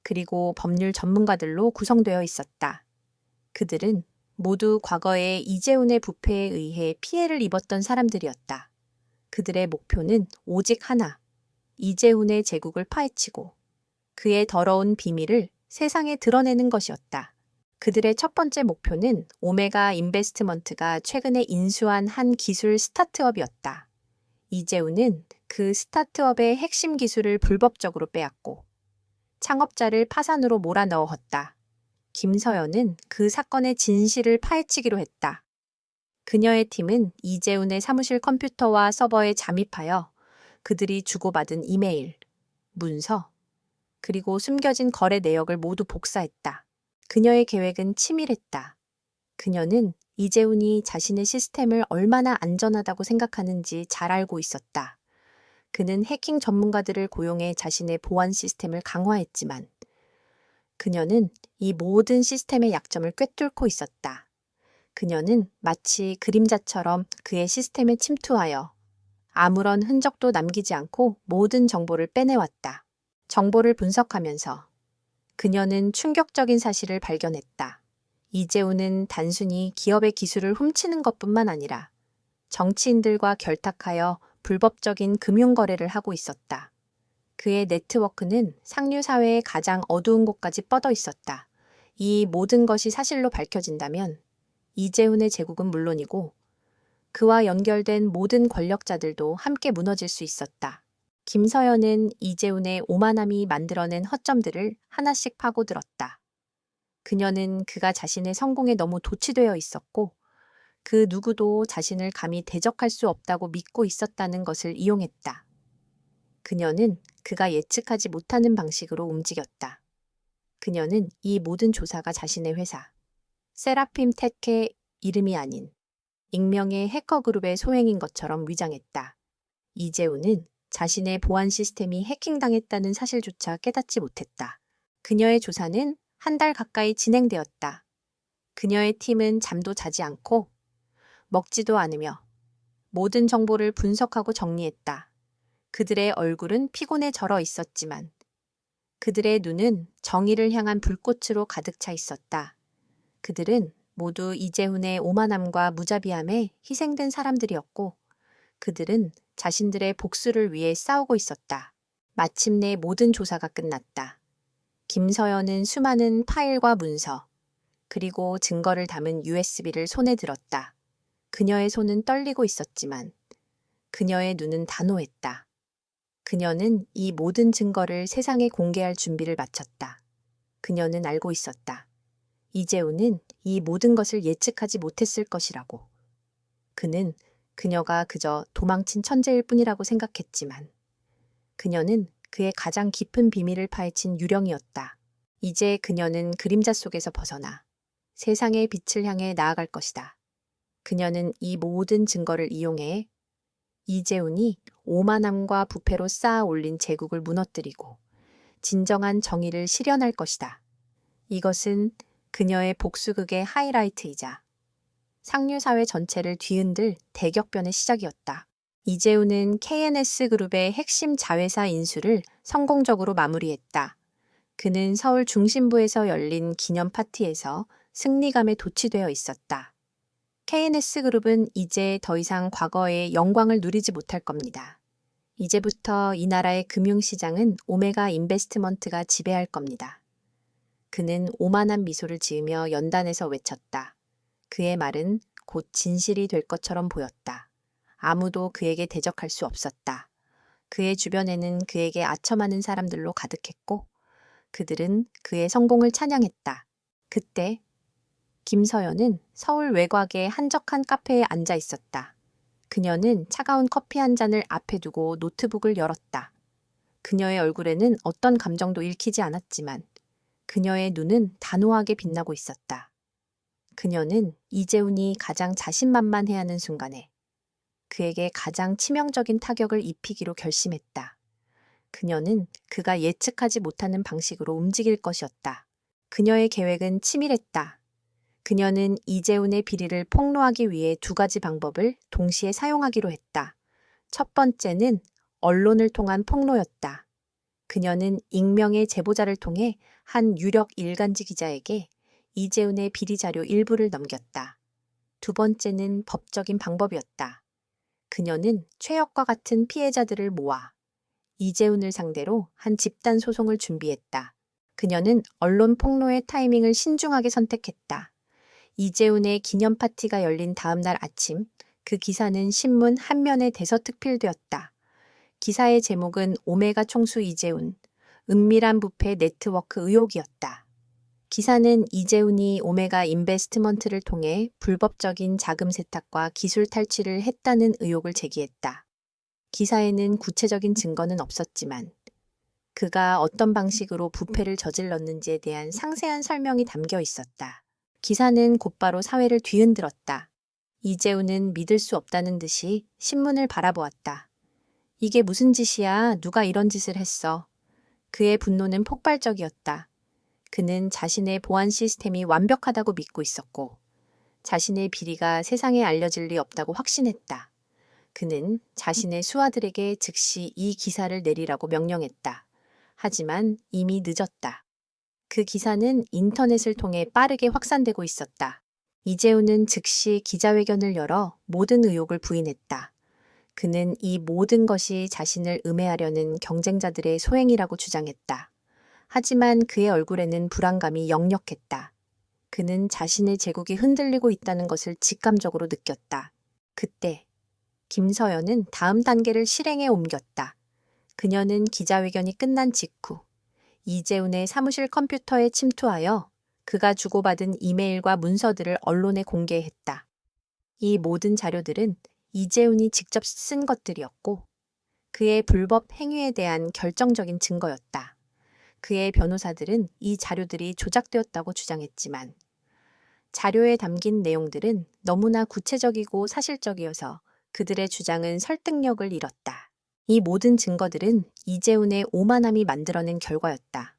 그리고 법률 전문가들로 구성되어 있었다. 그들은 모두 과거에 이재훈의 부패에 의해 피해를 입었던 사람들이었다. 그들의 목표는 오직 하나, 이재훈의 제국을 파헤치고 그의 더러운 비밀을 세상에 드러내는 것이었다. 그들의 첫 번째 목표는 오메가 인베스트먼트가 최근에 인수한 한 기술 스타트업이었다. 이재훈은 그 스타트업의 핵심 기술을 불법적으로 빼앗고 창업자를 파산으로 몰아넣었다. 김서연은 그 사건의 진실을 파헤치기로 했다. 그녀의 팀은 이재훈의 사무실 컴퓨터와 서버에 잠입하여 그들이 주고받은 이메일, 문서, 그리고 숨겨진 거래 내역을 모두 복사했다. 그녀의 계획은 치밀했다. 그녀는 이재훈이 자신의 시스템을 얼마나 안전하다고 생각하는지 잘 알고 있었다. 그는 해킹 전문가들을 고용해 자신의 보안 시스템을 강화했지만 그녀는 이 모든 시스템의 약점을 꿰뚫고 있었다. 그녀는 마치 그림자처럼 그의 시스템에 침투하여 아무런 흔적도 남기지 않고 모든 정보를 빼내왔다. 정보를 분석하면서 그녀는 충격적인 사실을 발견했다. 이재훈은 단순히 기업의 기술을 훔치는 것뿐만 아니라 정치인들과 결탁하여 불법적인 금융거래를 하고 있었다. 그의 네트워크는 상류사회의 가장 어두운 곳까지 뻗어 있었다. 이 모든 것이 사실로 밝혀진다면 이재훈의 제국은 물론이고 그와 연결된 모든 권력자들도 함께 무너질 수 있었다. 김서연은 이재훈의 오만함이 만들어낸 허점들을 하나씩 파고들었다. 그녀는 그가 자신의 성공에 너무 도취되어 있었고 그 누구도 자신을 감히 대적할 수 없다고 믿고 있었다는 것을 이용했다. 그녀는 그가 예측하지 못하는 방식으로 움직였다. 그녀는 이 모든 조사가 자신의 회사, 세라핌 테크의 이름이 아닌 익명의 해커 그룹의 소행인 것처럼 위장했다. 이재훈은 자신의 보안 시스템이 해킹당했다는 사실조차 깨닫지 못했다. 그녀의 조사는 한 달 가까이 진행되었다. 그녀의 팀은 잠도 자지 않고 먹지도 않으며 모든 정보를 분석하고 정리했다. 그들의 얼굴은 피곤에 절어 있었지만 그들의 눈은 정의를 향한 불꽃으로 가득 차 있었다. 그들은 모두 이재훈의 오만함과 무자비함에 희생된 사람들이었고 그들은 자신들의 복수를 위해 싸우고 있었다. 마침내 모든 조사가 끝났다. 김서연은 수많은 파일과 문서, 그리고 증거를 담은 USB를 손에 들었다. 그녀의 손은 떨리고 있었지만 그녀의 눈은 단호했다. 그녀는 이 모든 증거를 세상에 공개할 준비를 마쳤다. 그녀는 알고 있었다. 이재훈은 이 모든 것을 예측하지 못했을 것이라고. 그는 그녀가 그저 도망친 천재일 뿐이라고 생각했지만 그녀는 그의 가장 깊은 비밀을 파헤친 유령이었다. 이제 그녀는 그림자 속에서 벗어나 세상의 빛을 향해 나아갈 것이다. 그녀는 이 모든 증거를 이용해 이재훈이 오만함과 부패로 쌓아 올린 제국을 무너뜨리고 진정한 정의를 실현할 것이다. 이것은 그녀의 복수극의 하이라이트이자 상류사회 전체를 뒤흔들 대격변의 시작이었다. 이재훈은 KNS 그룹의 핵심 자회사 인수를 성공적으로 마무리했다. 그는 서울 중심부에서 열린 기념 파티에서 승리감에 도취되어 있었다. KNS 그룹은 이제 더 이상 과거의 영광을 누리지 못할 겁니다. 이제부터 이 나라의 금융시장은 오메가 인베스트먼트가 지배할 겁니다. 그는 오만한 미소를 지으며 연단에서 외쳤다. 그의 말은 곧 진실이 될 것처럼 보였다. 아무도 그에게 대적할 수 없었다. 그의 주변에는 그에게 아첨하는 사람들로 가득했고 그들은 그의 성공을 찬양했다. 그때 김서연은 서울 외곽의 한적한 카페에 앉아 있었다. 그녀는 차가운 커피 한 잔을 앞에 두고 노트북을 열었다. 그녀의 얼굴에는 어떤 감정도 읽히지 않았지만 그녀의 눈은 단호하게 빛나고 있었다. 그녀는 이재훈이 가장 자신만만해하는 순간에 그에게 가장 치명적인 타격을 입히기로 결심했다. 그녀는 그가 예측하지 못하는 방식으로 움직일 것이었다. 그녀의 계획은 치밀했다. 그녀는 이재훈의 비리를 폭로하기 위해 두 가지 방법을 동시에 사용하기로 했다. 첫 번째는 언론을 통한 폭로였다. 그녀는 익명의 제보자를 통해 한 유력 일간지 기자에게 이재훈의 비리 자료 일부를 넘겼다. 두 번째는 법적인 방법이었다. 그녀는 최혁과 같은 피해자들을 모아 이재훈을 상대로 한 집단 소송을 준비했다. 그녀는 언론 폭로의 타이밍을 신중하게 선택했다. 이재훈의 기념 파티가 열린 다음 날 아침, 그 기사는 신문 한 면에 대서특필되었다. 기사의 제목은 오메가 총수 이재훈, 은밀한 부패 네트워크 의혹이었다. 기사는 이재훈이 오메가 인베스트먼트를 통해 불법적인 자금 세탁과 기술 탈취를 했다는 의혹을 제기했다. 기사에는 구체적인 증거는 없었지만 그가 어떤 방식으로 부패를 저질렀는지에 대한 상세한 설명이 담겨 있었다. 기사는 곧바로 사회를 뒤흔들었다. 이재훈은 믿을 수 없다는 듯이 신문을 바라보았다. 이게 무슨 짓이야? 누가 이런 짓을 했어? 그의 분노는 폭발적이었다. 그는 자신의 보안 시스템이 완벽하다고 믿고 있었고 자신의 비리가 세상에 알려질 리 없다고 확신했다. 그는 자신의 수하들에게 즉시 이 기사를 내리라고 명령했다. 하지만 이미 늦었다. 그 기사는 인터넷을 통해 빠르게 확산되고 있었다. 이재훈은 즉시 기자회견을 열어 모든 의혹을 부인했다. 그는 이 모든 것이 자신을 음해하려는 경쟁자들의 소행이라고 주장했다. 하지만 그의 얼굴에는 불안감이 역력했다. 그는 자신의 제국이 흔들리고 있다는 것을 직감적으로 느꼈다. 그때 김서연은 다음 단계를 실행에 옮겼다. 그녀는 기자회견이 끝난 직후 이재훈의 사무실 컴퓨터에 침투하여 그가 주고받은 이메일과 문서들을 언론에 공개했다. 이 모든 자료들은 이재훈이 직접 쓴 것들이었고 그의 불법 행위에 대한 결정적인 증거였다. 그의 변호사들은 이 자료들이 조작되었다고 주장했지만 자료에 담긴 내용들은 너무나 구체적이고 사실적이어서 그들의 주장은 설득력을 잃었다. 이 모든 증거들은 이재훈의 오만함이 만들어낸 결과였다.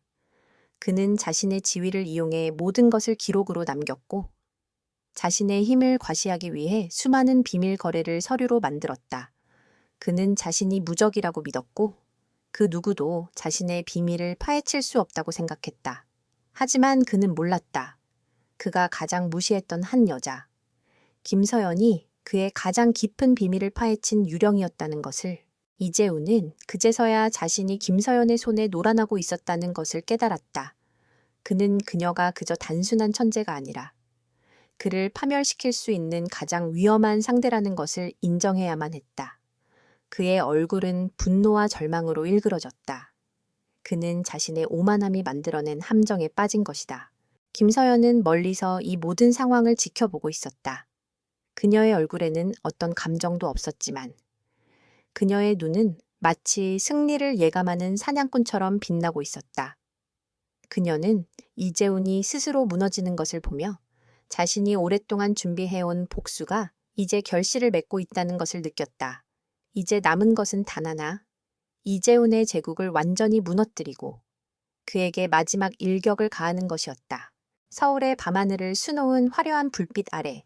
그는 자신의 지위를 이용해 모든 것을 기록으로 남겼고 자신의 힘을 과시하기 위해 수많은 비밀 거래를 서류로 만들었다. 그는 자신이 무적이라고 믿었고 그 누구도 자신의 비밀을 파헤칠 수 없다고 생각했다. 하지만 그는 몰랐다. 그가 가장 무시했던 한 여자, 김서연이 그의 가장 깊은 비밀을 파헤친 유령이었다는 것을 이재훈은 그제서야 자신이 김서연의 손에 놀아나고 있었다는 것을 깨달았다. 그는 그녀가 그저 단순한 천재가 아니라 그를 파멸시킬 수 있는 가장 위험한 상대라는 것을 인정해야만 했다. 그의 얼굴은 분노와 절망으로 일그러졌다. 그는 자신의 오만함이 만들어낸 함정에 빠진 것이다. 김서연은 멀리서 이 모든 상황을 지켜보고 있었다. 그녀의 얼굴에는 어떤 감정도 없었지만 그녀의 눈은 마치 승리를 예감하는 사냥꾼처럼 빛나고 있었다. 그녀는 이재훈이 스스로 무너지는 것을 보며 자신이 오랫동안 준비해온 복수가 이제 결실을 맺고 있다는 것을 느꼈다. 이제 남은 것은 단 하나, 이재훈의 제국을 완전히 무너뜨리고 그에게 마지막 일격을 가하는 것이었다. 서울의 밤하늘을 수놓은 화려한 불빛 아래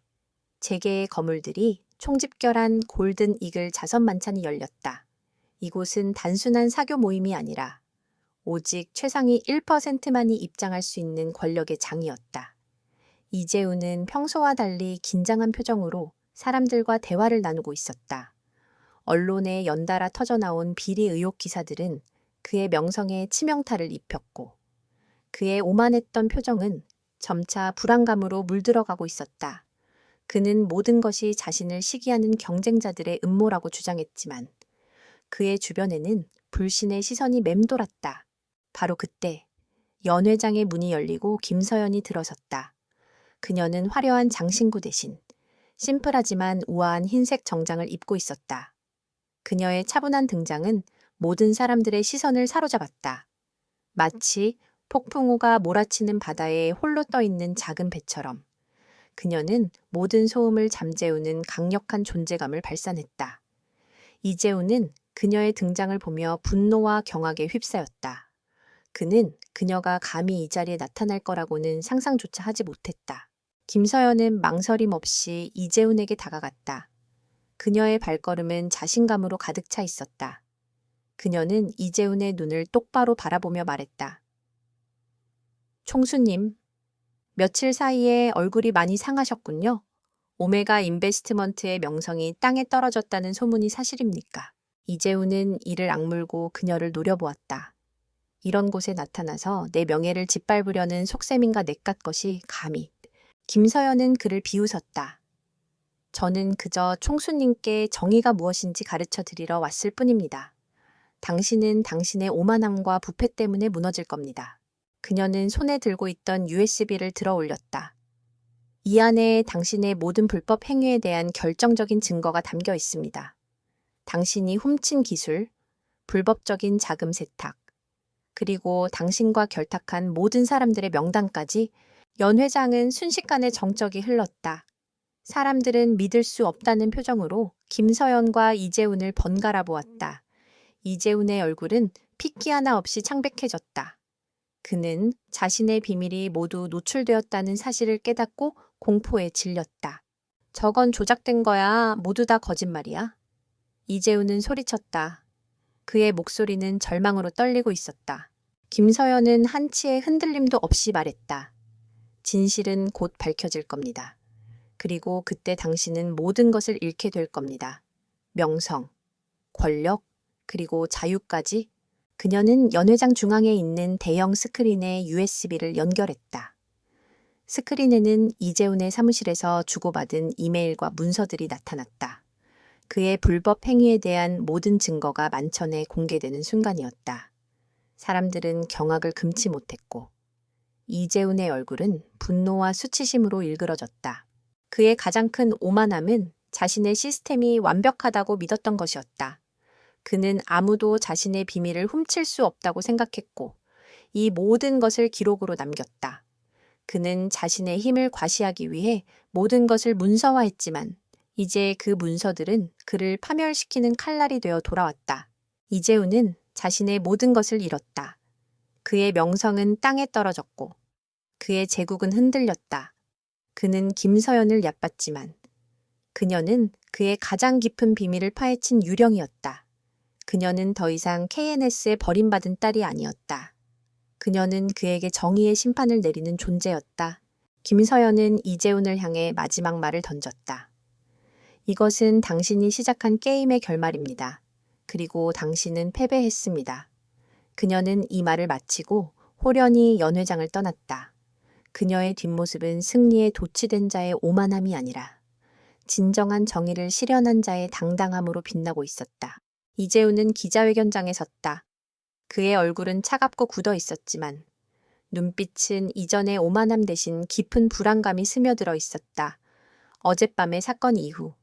재계의 거물들이 총집결한 골든 이글 자선 만찬이 열렸다. 이곳은 단순한 사교 모임이 아니라 오직 최상위 1%만이 입장할 수 있는 권력의 장이었다. 이재훈은 평소와 달리 긴장한 표정으로 사람들과 대화를 나누고 있었다. 언론에 연달아 터져나온 비리 의혹 기사들은 그의 명성에 치명타를 입혔고 그의 오만했던 표정은 점차 불안감으로 물들어가고 있었다. 그는 모든 것이 자신을 시기하는 경쟁자들의 음모라고 주장했지만 그의 주변에는 불신의 시선이 맴돌았다. 바로 그때 연회장의 문이 열리고 김서연이 들어섰다. 그녀는 화려한 장신구 대신 심플하지만 우아한 흰색 정장을 입고 있었다. 그녀의 차분한 등장은 모든 사람들의 시선을 사로잡았다. 마치 폭풍우가 몰아치는 바다에 홀로 떠 있는 작은 배처럼 그녀는 모든 소음을 잠재우는 강력한 존재감을 발산했다. 이재훈은 그녀의 등장을 보며 분노와 경악에 휩싸였다. 그는 그녀가 감히 이 자리에 나타날 거라고는 상상조차 하지 못했다. 김서연은 망설임 없이 이재훈에게 다가갔다. 그녀의 발걸음은 자신감으로 가득 차 있었다. 그녀는 이재훈의 눈을 똑바로 바라보며 말했다. 총수님, 며칠 사이에 얼굴이 많이 상하셨군요. 오메가 인베스트먼트의 명성이 땅에 떨어졌다는 소문이 사실입니까? 이재훈은 이를 악물고 그녀를 노려보았다. 이런 곳에 나타나서 내 명예를 짓밟으려는 속셈인가 냇갓 것이 감히. 김서연은 그를 비웃었다. 저는 그저 총수님께 정의가 무엇인지 가르쳐 드리러 왔을 뿐입니다. 당신은 당신의 오만함과 부패 때문에 무너질 겁니다. 그녀는 손에 들고 있던 USB를 들어 올렸다. 이 안에 당신의 모든 불법 행위에 대한 결정적인 증거가 담겨 있습니다. 당신이 훔친 기술, 불법적인 자금 세탁, 그리고 당신과 결탁한 모든 사람들의 명단까지. 연 회장은 순식간에 정적이 흘렀다. 사람들은 믿을 수 없다는 표정으로 김서연과 이재훈을 번갈아 보았다. 이재훈의 얼굴은 핏기 하나 없이 창백해졌다. 그는 자신의 비밀이 모두 노출되었다는 사실을 깨닫고 공포에 질렸다. 저건 조작된 거야. 모두 다 거짓말이야. 이재훈은 소리쳤다. 그의 목소리는 절망으로 떨리고 있었다. 김서연은 한치의 흔들림도 없이 말했다. 진실은 곧 밝혀질 겁니다. 그리고 그때 당신은 모든 것을 잃게 될 겁니다. 명성, 권력, 그리고 자유까지. 그녀는 연회장 중앙에 있는 대형 스크린에 USB를 연결했다. 스크린에는 이재훈의 사무실에서 주고받은 이메일과 문서들이 나타났다. 그의 불법 행위에 대한 모든 증거가 만천에 공개되는 순간이었다. 사람들은 경악을 금치 못했고 이재훈의 얼굴은 분노와 수치심으로 일그러졌다. 그의 가장 큰 오만함은 자신의 시스템이 완벽하다고 믿었던 것이었다. 그는 아무도 자신의 비밀을 훔칠 수 없다고 생각했고 이 모든 것을 기록으로 남겼다. 그는 자신의 힘을 과시하기 위해 모든 것을 문서화했지만 이제 그 문서들은 그를 파멸시키는 칼날이 되어 돌아왔다. 이재훈은 자신의 모든 것을 잃었다. 그의 명성은 땅에 떨어졌고 그의 제국은 흔들렸다. 그는 김서연을 얕봤지만 그녀는 그의 가장 깊은 비밀을 파헤친 유령이었다. 그녀는 더 이상 KNS에 버림받은 딸이 아니었다. 그녀는 그에게 정의의 심판을 내리는 존재였다. 김서연은 이재훈을 향해 마지막 말을 던졌다. 이것은 당신이 시작한 게임의 결말입니다. 그리고 당신은 패배했습니다. 그녀는 이 말을 마치고 호련히 연회장을 떠났다. 그녀의 뒷모습은 승리에 도취된 자의 오만함이 아니라 진정한 정의를 실현한 자의 당당함으로 빛나고 있었다. 이재훈은 기자회견장에 섰다. 그의 얼굴은 차갑고 굳어 있었지만 눈빛은 이전의 오만함 대신 깊은 불안감이 스며들어 있었다. 어젯밤의 사건 이후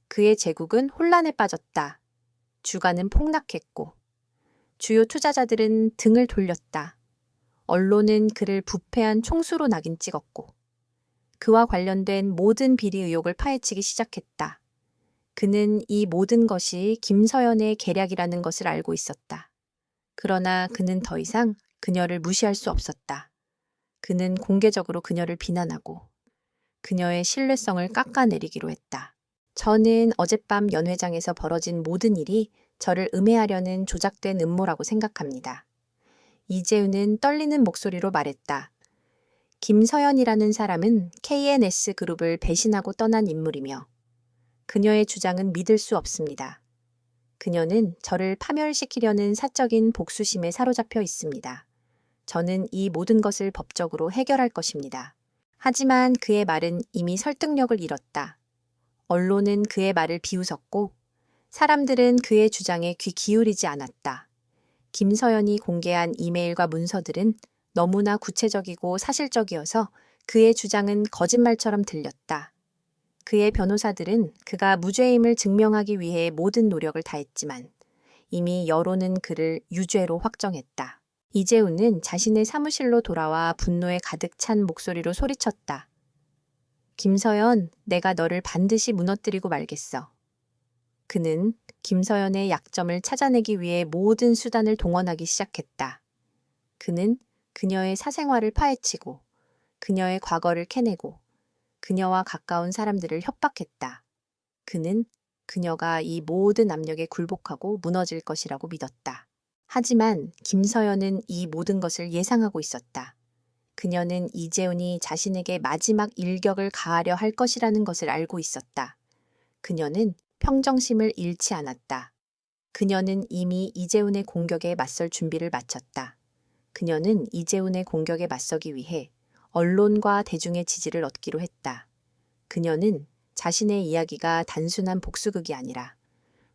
그의 제국은 혼란에 빠졌다. 주가는 폭락했고 주요 투자자들은 등을 돌렸다. 언론은 그를 부패한 총수로 낙인 찍었고 그와 관련된 모든 비리 의혹을 파헤치기 시작했다. 그는 이 모든 것이 김서연의 계략이라는 것을 알고 있었다. 그러나 그는 더 이상 그녀를 무시할 수 없었다. 그는 공개적으로 그녀를 비난하고 그녀의 신뢰성을 깎아내리기로 했다. 저는 어젯밤 연회장에서 벌어진 모든 일이 저를 음해하려는 조작된 음모라고 생각합니다. 이재훈은 떨리는 목소리로 말했다. 김서연이라는 사람은 KNS 그룹을 배신하고 떠난 인물이며 그녀의 주장은 믿을 수 없습니다. 그녀는 저를 파멸시키려는 사적인 복수심에 사로잡혀 있습니다. 저는 이 모든 것을 법적으로 해결할 것입니다. 하지만 그의 말은 이미 설득력을 잃었다. 언론은 그의 말을 비웃었고 사람들은 그의 주장에 귀 기울이지 않았다. 김서연이 공개한 이메일과 문서들은 너무나 구체적이고 사실적이어서 그의 주장은 거짓말처럼 들렸다. 그의 변호사들은 그가 무죄임을 증명하기 위해 모든 노력을 다했지만 이미 여론은 그를 유죄로 확정했다. 이재훈은 자신의 사무실로 돌아와 분노에 가득 찬 목소리로 소리쳤다. 김서연, 내가 너를 반드시 무너뜨리고 말겠어. 그는 김서연의 약점을 찾아내기 위해 모든 수단을 동원하기 시작했다. 그는 그녀의 사생활을 파헤치고 그녀의 과거를 캐내고 그녀와 가까운 사람들을 협박했다. 그는 그녀가 이 모든 압력에 굴복하고 무너질 것이라고 믿었다. 하지만 김서연은 이 모든 것을 예상하고 있었다. 그녀는 이재훈이 자신에게 마지막 일격을 가하려 할 것이라는 것을 알고 있었다. 그녀는 평정심을 잃지 않았다. 그녀는 이미 이재훈의 공격에 맞설 준비를 마쳤다. 그녀는 이재훈의 공격에 맞서기 위해 언론과 대중의 지지를 얻기로 했다. 그녀는 자신의 이야기가 단순한 복수극이 아니라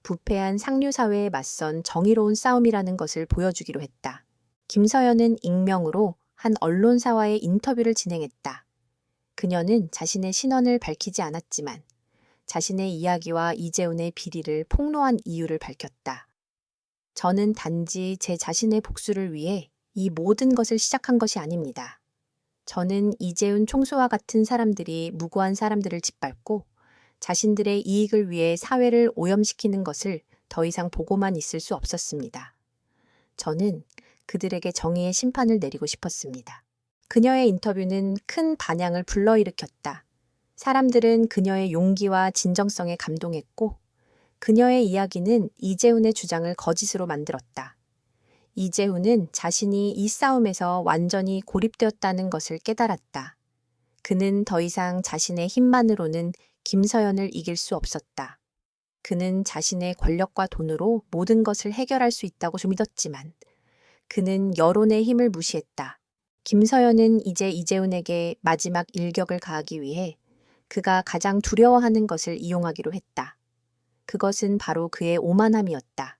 부패한 상류사회에 맞선 정의로운 싸움이라는 것을 보여주기로 했다. 김서연은 익명으로 한 언론사와의 인터뷰를 진행했다. 그녀는 자신의 신원을 밝히지 않았지만 자신의 이야기와 이재훈의 비리를 폭로한 이유를 밝혔다. 저는 단지 제 자신의 복수를 위해 이 모든 것을 시작한 것이 아닙니다. 저는 이재훈 총수와 같은 사람들이 무고한 사람들을 짓밟고 자신들의 이익을 위해 사회를 오염시키는 것을 더 이상 보고만 있을 수 없었습니다. 저는 그들에게 정의의 심판을 내리고 싶었습니다. 그녀의 인터뷰는 큰 반향을 불러일으켰다. 사람들은 그녀의 용기와 진정성에 감동했고 그녀의 이야기는 이재훈의 주장을 거짓으로 만들었다. 이재훈은 자신이 이 싸움에서 완전히 고립되었다는 것을 깨달았다. 그는 더 이상 자신의 힘만으로는 김서연을 이길 수 없었다. 그는 자신의 권력과 돈으로 모든 것을 해결할 수 있다고 믿었지만 그는 여론의 힘을 무시했다. 김서연은 이제 이재훈에게 마지막 일격을 가하기 위해 그가 가장 두려워하는 것을 이용하기로 했다. 그것은 바로 그의 오만함이었다.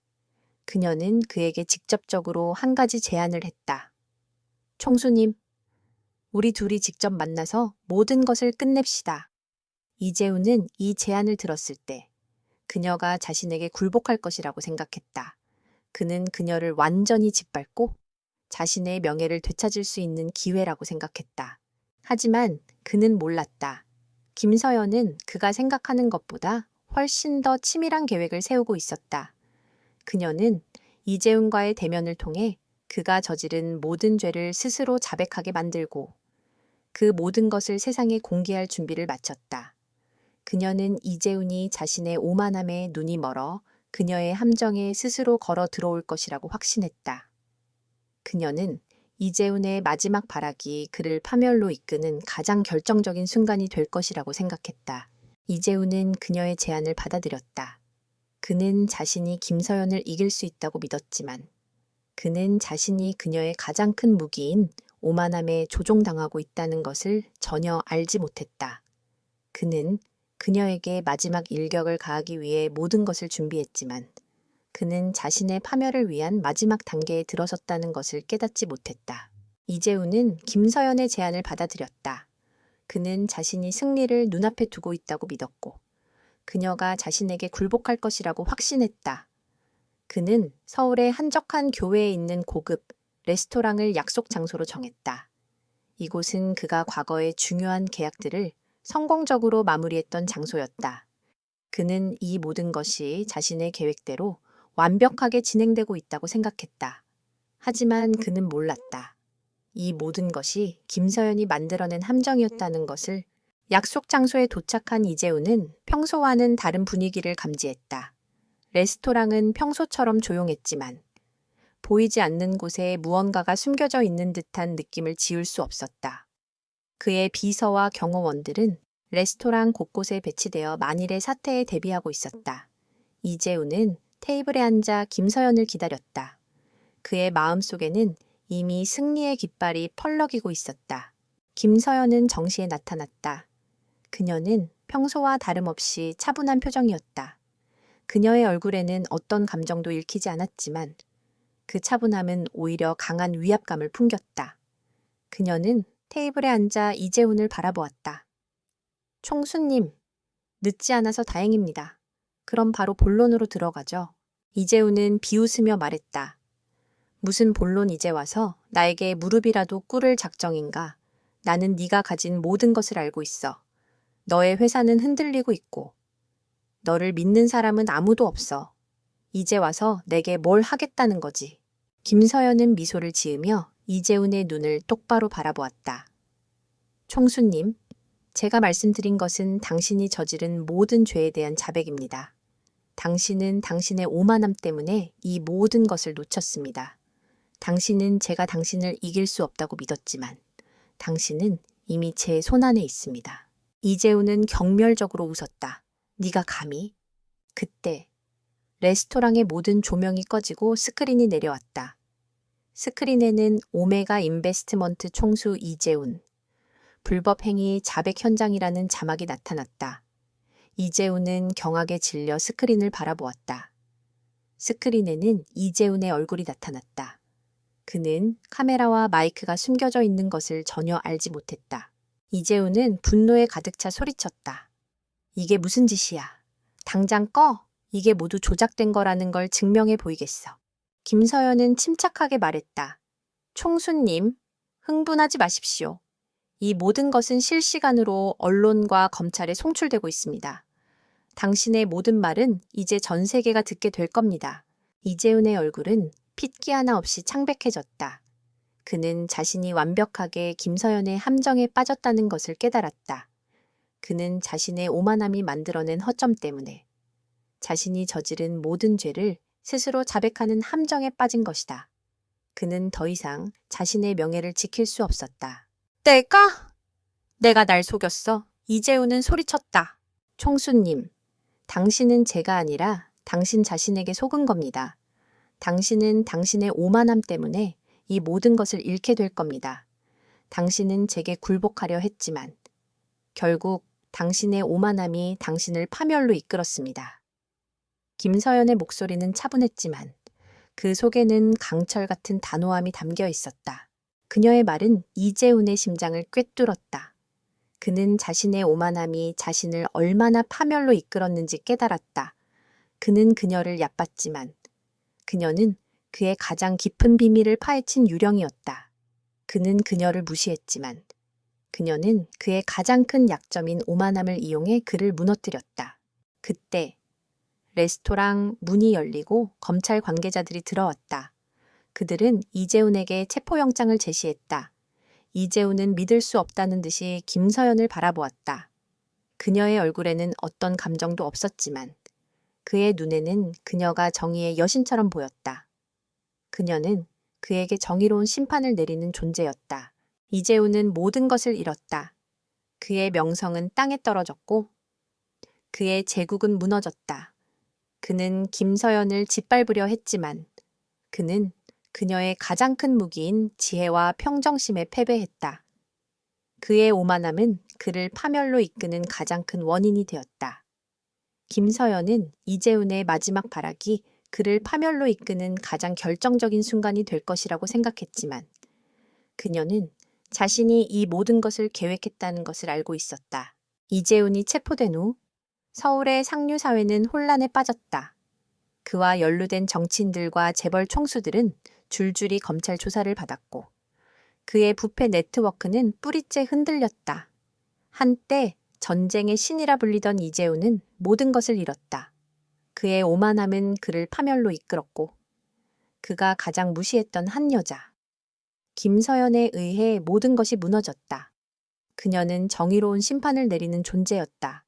그녀는 그에게 직접적으로 한 가지 제안을 했다. 총수님, 우리 둘이 직접 만나서 모든 것을 끝냅시다. 이재훈은 이 제안을 들었을 때 그녀가 자신에게 굴복할 것이라고 생각했다. 그는 그녀를 완전히 짓밟고 자신의 명예를 되찾을 수 있는 기회라고 생각했다. 하지만 그는 몰랐다. 김서연은 그가 생각하는 것보다 훨씬 더 치밀한 계획을 세우고 있었다. 그녀는 이재훈과의 대면을 통해 그가 저지른 모든 죄를 스스로 자백하게 만들고 그 모든 것을 세상에 공개할 준비를 마쳤다. 그녀는 이재훈이 자신의 오만함에 눈이 멀어 그녀의 함정에 스스로 걸어 들어올 것이라고 확신했다. 그녀는 이재훈의 마지막 발악이 그를 파멸로 이끄는 가장 결정적인 순간이 될 것이라고 생각했다. 이재훈은 그녀의 제안을 받아들였다. 그는 자신이 김서연을 이길 수 있다고 믿었지만 그는 자신이 그녀의 가장 큰 무기인 오만함에 조종당하고 있다는 것을 전혀 알지 못했다. 그는 그녀에게 마지막 일격을 가하기 위해 모든 것을 준비했지만 그는 자신의 파멸을 위한 마지막 단계에 들어섰다는 것을 깨닫지 못했다. 이재훈은 김서연의 제안을 받아들였다. 그는 자신이 승리를 눈앞에 두고 있다고 믿었고 그녀가 자신에게 굴복할 것이라고 확신했다. 그는 서울의 한적한 교회에 있는 고급 레스토랑을 약속 장소로 정했다. 이곳은 그가 과거의 중요한 계약들을 성공적으로 마무리했던 장소였다. 그는 이 모든 것이 자신의 계획대로 완벽하게 진행되고 있다고 생각했다. 하지만 그는 몰랐다. 이 모든 것이 김서연이 만들어낸 함정이었다는 것을. 약속 장소에 도착한 이재훈은 평소와는 다른 분위기를 감지했다. 레스토랑은 평소처럼 조용했지만 보이지 않는 곳에 무언가가 숨겨져 있는 듯한 느낌을 지울 수 없었다. 그의 비서와 경호원들은 레스토랑 곳곳에 배치되어 만일의 사태에 대비하고 있었다. 이재훈은 테이블에 앉아 김서연을 기다렸다. 그의 마음속에는 이미 승리의 깃발이 펄럭이고 있었다. 김서연은 정시에 나타났다. 그녀는 평소와 다름없이 차분한 표정이었다. 그녀의 얼굴에는 어떤 감정도 읽히지 않았지만 그 차분함은 오히려 강한 위압감을 풍겼다. 그녀는 테이블에 앉아 이재훈을 바라보았다. 총수님, 늦지 않아서 다행입니다. 그럼 바로 본론으로 들어가죠. 이재훈은 비웃으며 말했다. 무슨 본론 이제 와서 나에게 무릎이라도 꿇을 작정인가? 나는 네가 가진 모든 것을 알고 있어. 너의 회사는 흔들리고 있고 너를 믿는 사람은 아무도 없어. 이제 와서 내게 뭘 하겠다는 거지. 김서연은 미소를 지으며 이재훈의 눈을 똑바로 바라보았다. 총수님, 제가 말씀드린 것은 당신이 저지른 모든 죄에 대한 자백입니다. 당신은 당신의 오만함 때문에 이 모든 것을 놓쳤습니다. 당신은 제가 당신을 이길 수 없다고 믿었지만 당신은 이미 제 손안에 있습니다. 이재훈은 경멸적으로 웃었다. 네가 감히? 그때 레스토랑의 모든 조명이 꺼지고 스크린이 내려왔다. 스크린에는 오메가 인베스트먼트 총수 이재훈, 불법 행위 자백 현장이라는 자막이 나타났다. 이재훈은 경악에 질려 스크린을 바라보았다. 스크린에는 이재훈의 얼굴이 나타났다. 그는 카메라와 마이크가 숨겨져 있는 것을 전혀 알지 못했다. 이재훈은 분노에 가득 차 소리쳤다. 이게 무슨 짓이야? 당장 꺼! 이게 모두 조작된 거라는 걸 증명해 보이겠어. 김서연은 침착하게 말했다. 총수님, 흥분하지 마십시오. 이 모든 것은 실시간으로 언론과 검찰에 송출되고 있습니다. 당신의 모든 말은 이제 전 세계가 듣게 될 겁니다. 이재훈의 얼굴은 핏기 하나 없이 창백해졌다. 그는 자신이 완벽하게 김서연의 함정에 빠졌다는 것을 깨달았다. 그는 자신의 오만함이 만들어낸 허점 때문에 자신이 저지른 모든 죄를 스스로 자백하는 함정에 빠진 것이다. 그는 더 이상 자신의 명예를 지킬 수 없었다. 내가 날 속였어. 이재훈은 소리쳤다. 총수님, 당신은 제가 아니라 당신 자신에게 속은 겁니다. 당신은 당신의 오만함 때문에 이 모든 것을 잃게 될 겁니다. 당신은 제게 굴복하려 했지만 결국 당신의 오만함이 당신을 파멸로 이끌었습니다. 김서연의 목소리는 차분했지만 그 속에는 강철 같은 단호함이 담겨 있었다. 그녀의 말은 이재훈의 심장을 꿰뚫었다. 그는 자신의 오만함이 자신을 얼마나 파멸로 이끌었는지 깨달았다. 그는 그녀를 얕봤지만 그녀는 그의 가장 깊은 비밀을 파헤친 유령이었다. 그는 그녀를 무시했지만 그녀는 그의 가장 큰 약점인 오만함을 이용해 그를 무너뜨렸다. 그때 레스토랑 문이 열리고 검찰 관계자들이 들어왔다. 그들은 이재훈에게 체포영장을 제시했다. 이재훈은 믿을 수 없다는 듯이 김서연을 바라보았다. 그녀의 얼굴에는 어떤 감정도 없었지만 그의 눈에는 그녀가 정의의 여신처럼 보였다. 그녀는 그에게 정의로운 심판을 내리는 존재였다. 이재훈은 모든 것을 잃었다. 그의 명성은 땅에 떨어졌고 그의 제국은 무너졌다. 그는 김서연을 짓밟으려 했지만 그는 그녀의 가장 큰 무기인 지혜와 평정심에 패배했다. 그의 오만함은 그를 파멸로 이끄는 가장 큰 원인이 되었다. 김서연은 이재훈의 마지막 발악이 그를 파멸로 이끄는 가장 결정적인 순간이 될 것이라고 생각했지만 그녀는 자신이 이 모든 것을 계획했다는 것을 알고 있었다. 이재훈이 체포된 후 서울의 상류사회는 혼란에 빠졌다. 그와 연루된 정치인들과 재벌 총수들은 줄줄이 검찰 조사를 받았고 그의 부패 네트워크는 뿌리째 흔들렸다. 한때 전쟁의 신이라 불리던 이재훈은 모든 것을 잃었다. 그의 오만함은 그를 파멸로 이끌었고 그가 가장 무시했던 한 여자, 김서연에 의해 모든 것이 무너졌다. 그녀는 정의로운 심판을 내리는 존재였다.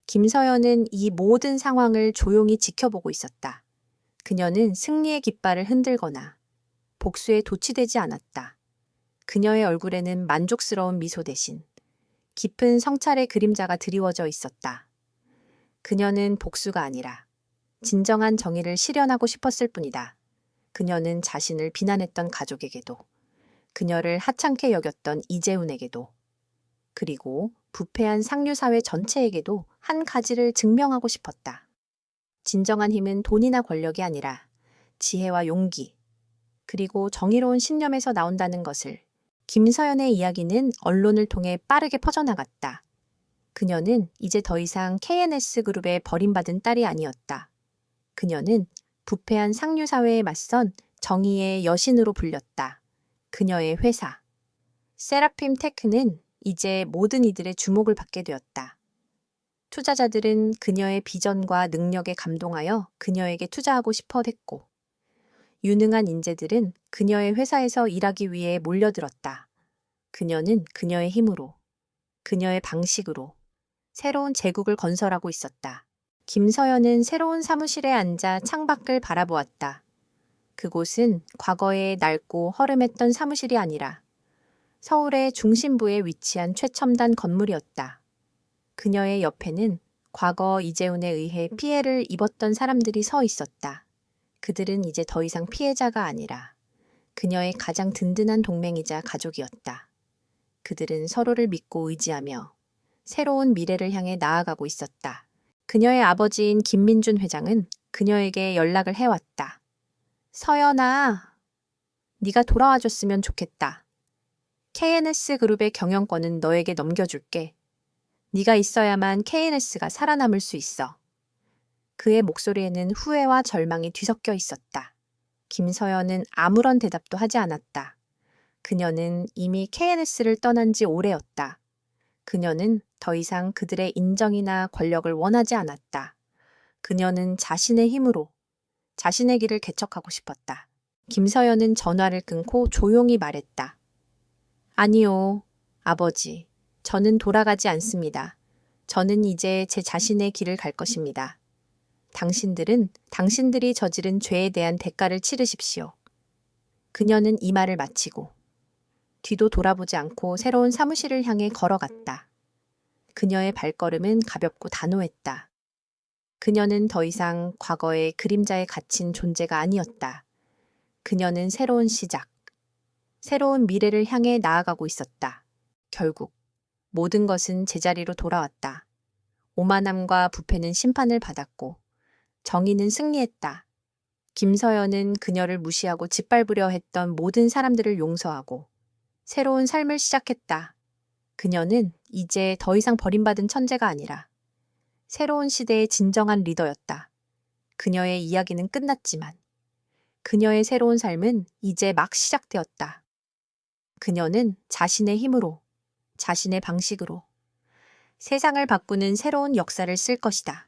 김서연은 이 모든 상황을 조용히 지켜보고 있었다. 그녀는 승리의 깃발을 흔들거나 복수에 도취되지 않았다. 그녀의 얼굴에는 만족스러운 미소 대신 깊은 성찰의 그림자가 드리워져 있었다. 그녀는 복수가 아니라 진정한 정의를 실현하고 싶었을 뿐이다. 그녀는 자신을 비난했던 가족에게도, 그녀를 하찮게 여겼던 이재훈에게도, 그리고 부패한 상류사회 전체에게도 한 가지를 증명하고 싶었다. 진정한 힘은 돈이나 권력이 아니라 지혜와 용기, 그리고 정의로운 신념에서 나온다는 것을 김서연의 이야기는 언론을 통해 빠르게 퍼져나갔다. 그녀는 이제 더 이상 KNS 그룹의 버림받은 딸이 아니었다. 그녀는 부패한 상류사회에 맞선 정의의 여신으로 불렸다. 그녀의 회사, 세라핌 테크는 이제 모든 이들의 주목을 받게 되었다. 투자자들은 그녀의 비전과 능력에 감동하여 그녀에게 투자하고 싶어 했고, 유능한 인재들은 그녀의 회사에서 일하기 위해 몰려들었다. 그녀는 그녀의 힘으로, 그녀의 방식으로 새로운 제국을 건설하고 있었다. 김서연은 새로운 사무실에 앉아 창밖을 바라보았다. 그곳은 과거에 낡고 허름했던 사무실이 아니라 서울의 중심부에 위치한 최첨단 건물이었다. 그녀의 옆에는 과거 이재훈에 의해 피해를 입었던 사람들이 서 있었다. 그들은 이제 더 이상 피해자가 아니라 그녀의 가장 든든한 동맹이자 가족이었다. 그들은 서로를 믿고 의지하며 새로운 미래를 향해 나아가고 있었다. 그녀의 아버지인 김민준 회장은 그녀에게 연락을 해왔다. 서연아, 네가 돌아와줬으면 좋겠다. KNS 그룹의 경영권은 너에게 넘겨줄게. 네가 있어야만 KNS가 살아남을 수 있어. 그의 목소리에는 후회와 절망이 뒤섞여 있었다. 김서연은 아무런 대답도 하지 않았다. 그녀는 이미 KNS를 떠난 지 오래였다. 그녀는 더 이상 그들의 인정이나 권력을 원하지 않았다. 그녀는 자신의 힘으로 자신의 길을 개척하고 싶었다. 김서연은 전화를 끊고 조용히 말했다. 아니요, 아버지. 저는 돌아가지 않습니다. 저는 이제 제 자신의 길을 갈 것입니다. 당신들은 당신들이 저지른 죄에 대한 대가를 치르십시오. 그녀는 이 말을 마치고 뒤도 돌아보지 않고 새로운 사무실을 향해 걸어갔다. 그녀의 발걸음은 가볍고 단호했다. 그녀는 더 이상 과거의 그림자에 갇힌 존재가 아니었다. 그녀는 새로운 시작, 새로운 미래를 향해 나아가고 있었다. 결국 모든 것은 제자리로 돌아왔다. 오만함과 부패는 심판을 받았고 정의는 승리했다. 김서연은 그녀를 무시하고 짓밟으려 했던 모든 사람들을 용서하고 새로운 삶을 시작했다. 그녀는 이제 더 이상 버림받은 천재가 아니라 새로운 시대의 진정한 리더였다. 그녀의 이야기는 끝났지만 그녀의 새로운 삶은 이제 막 시작되었다. 그녀는 자신의 힘으로, 자신의 방식으로 세상을 바꾸는 새로운 역사를 쓸 것이다.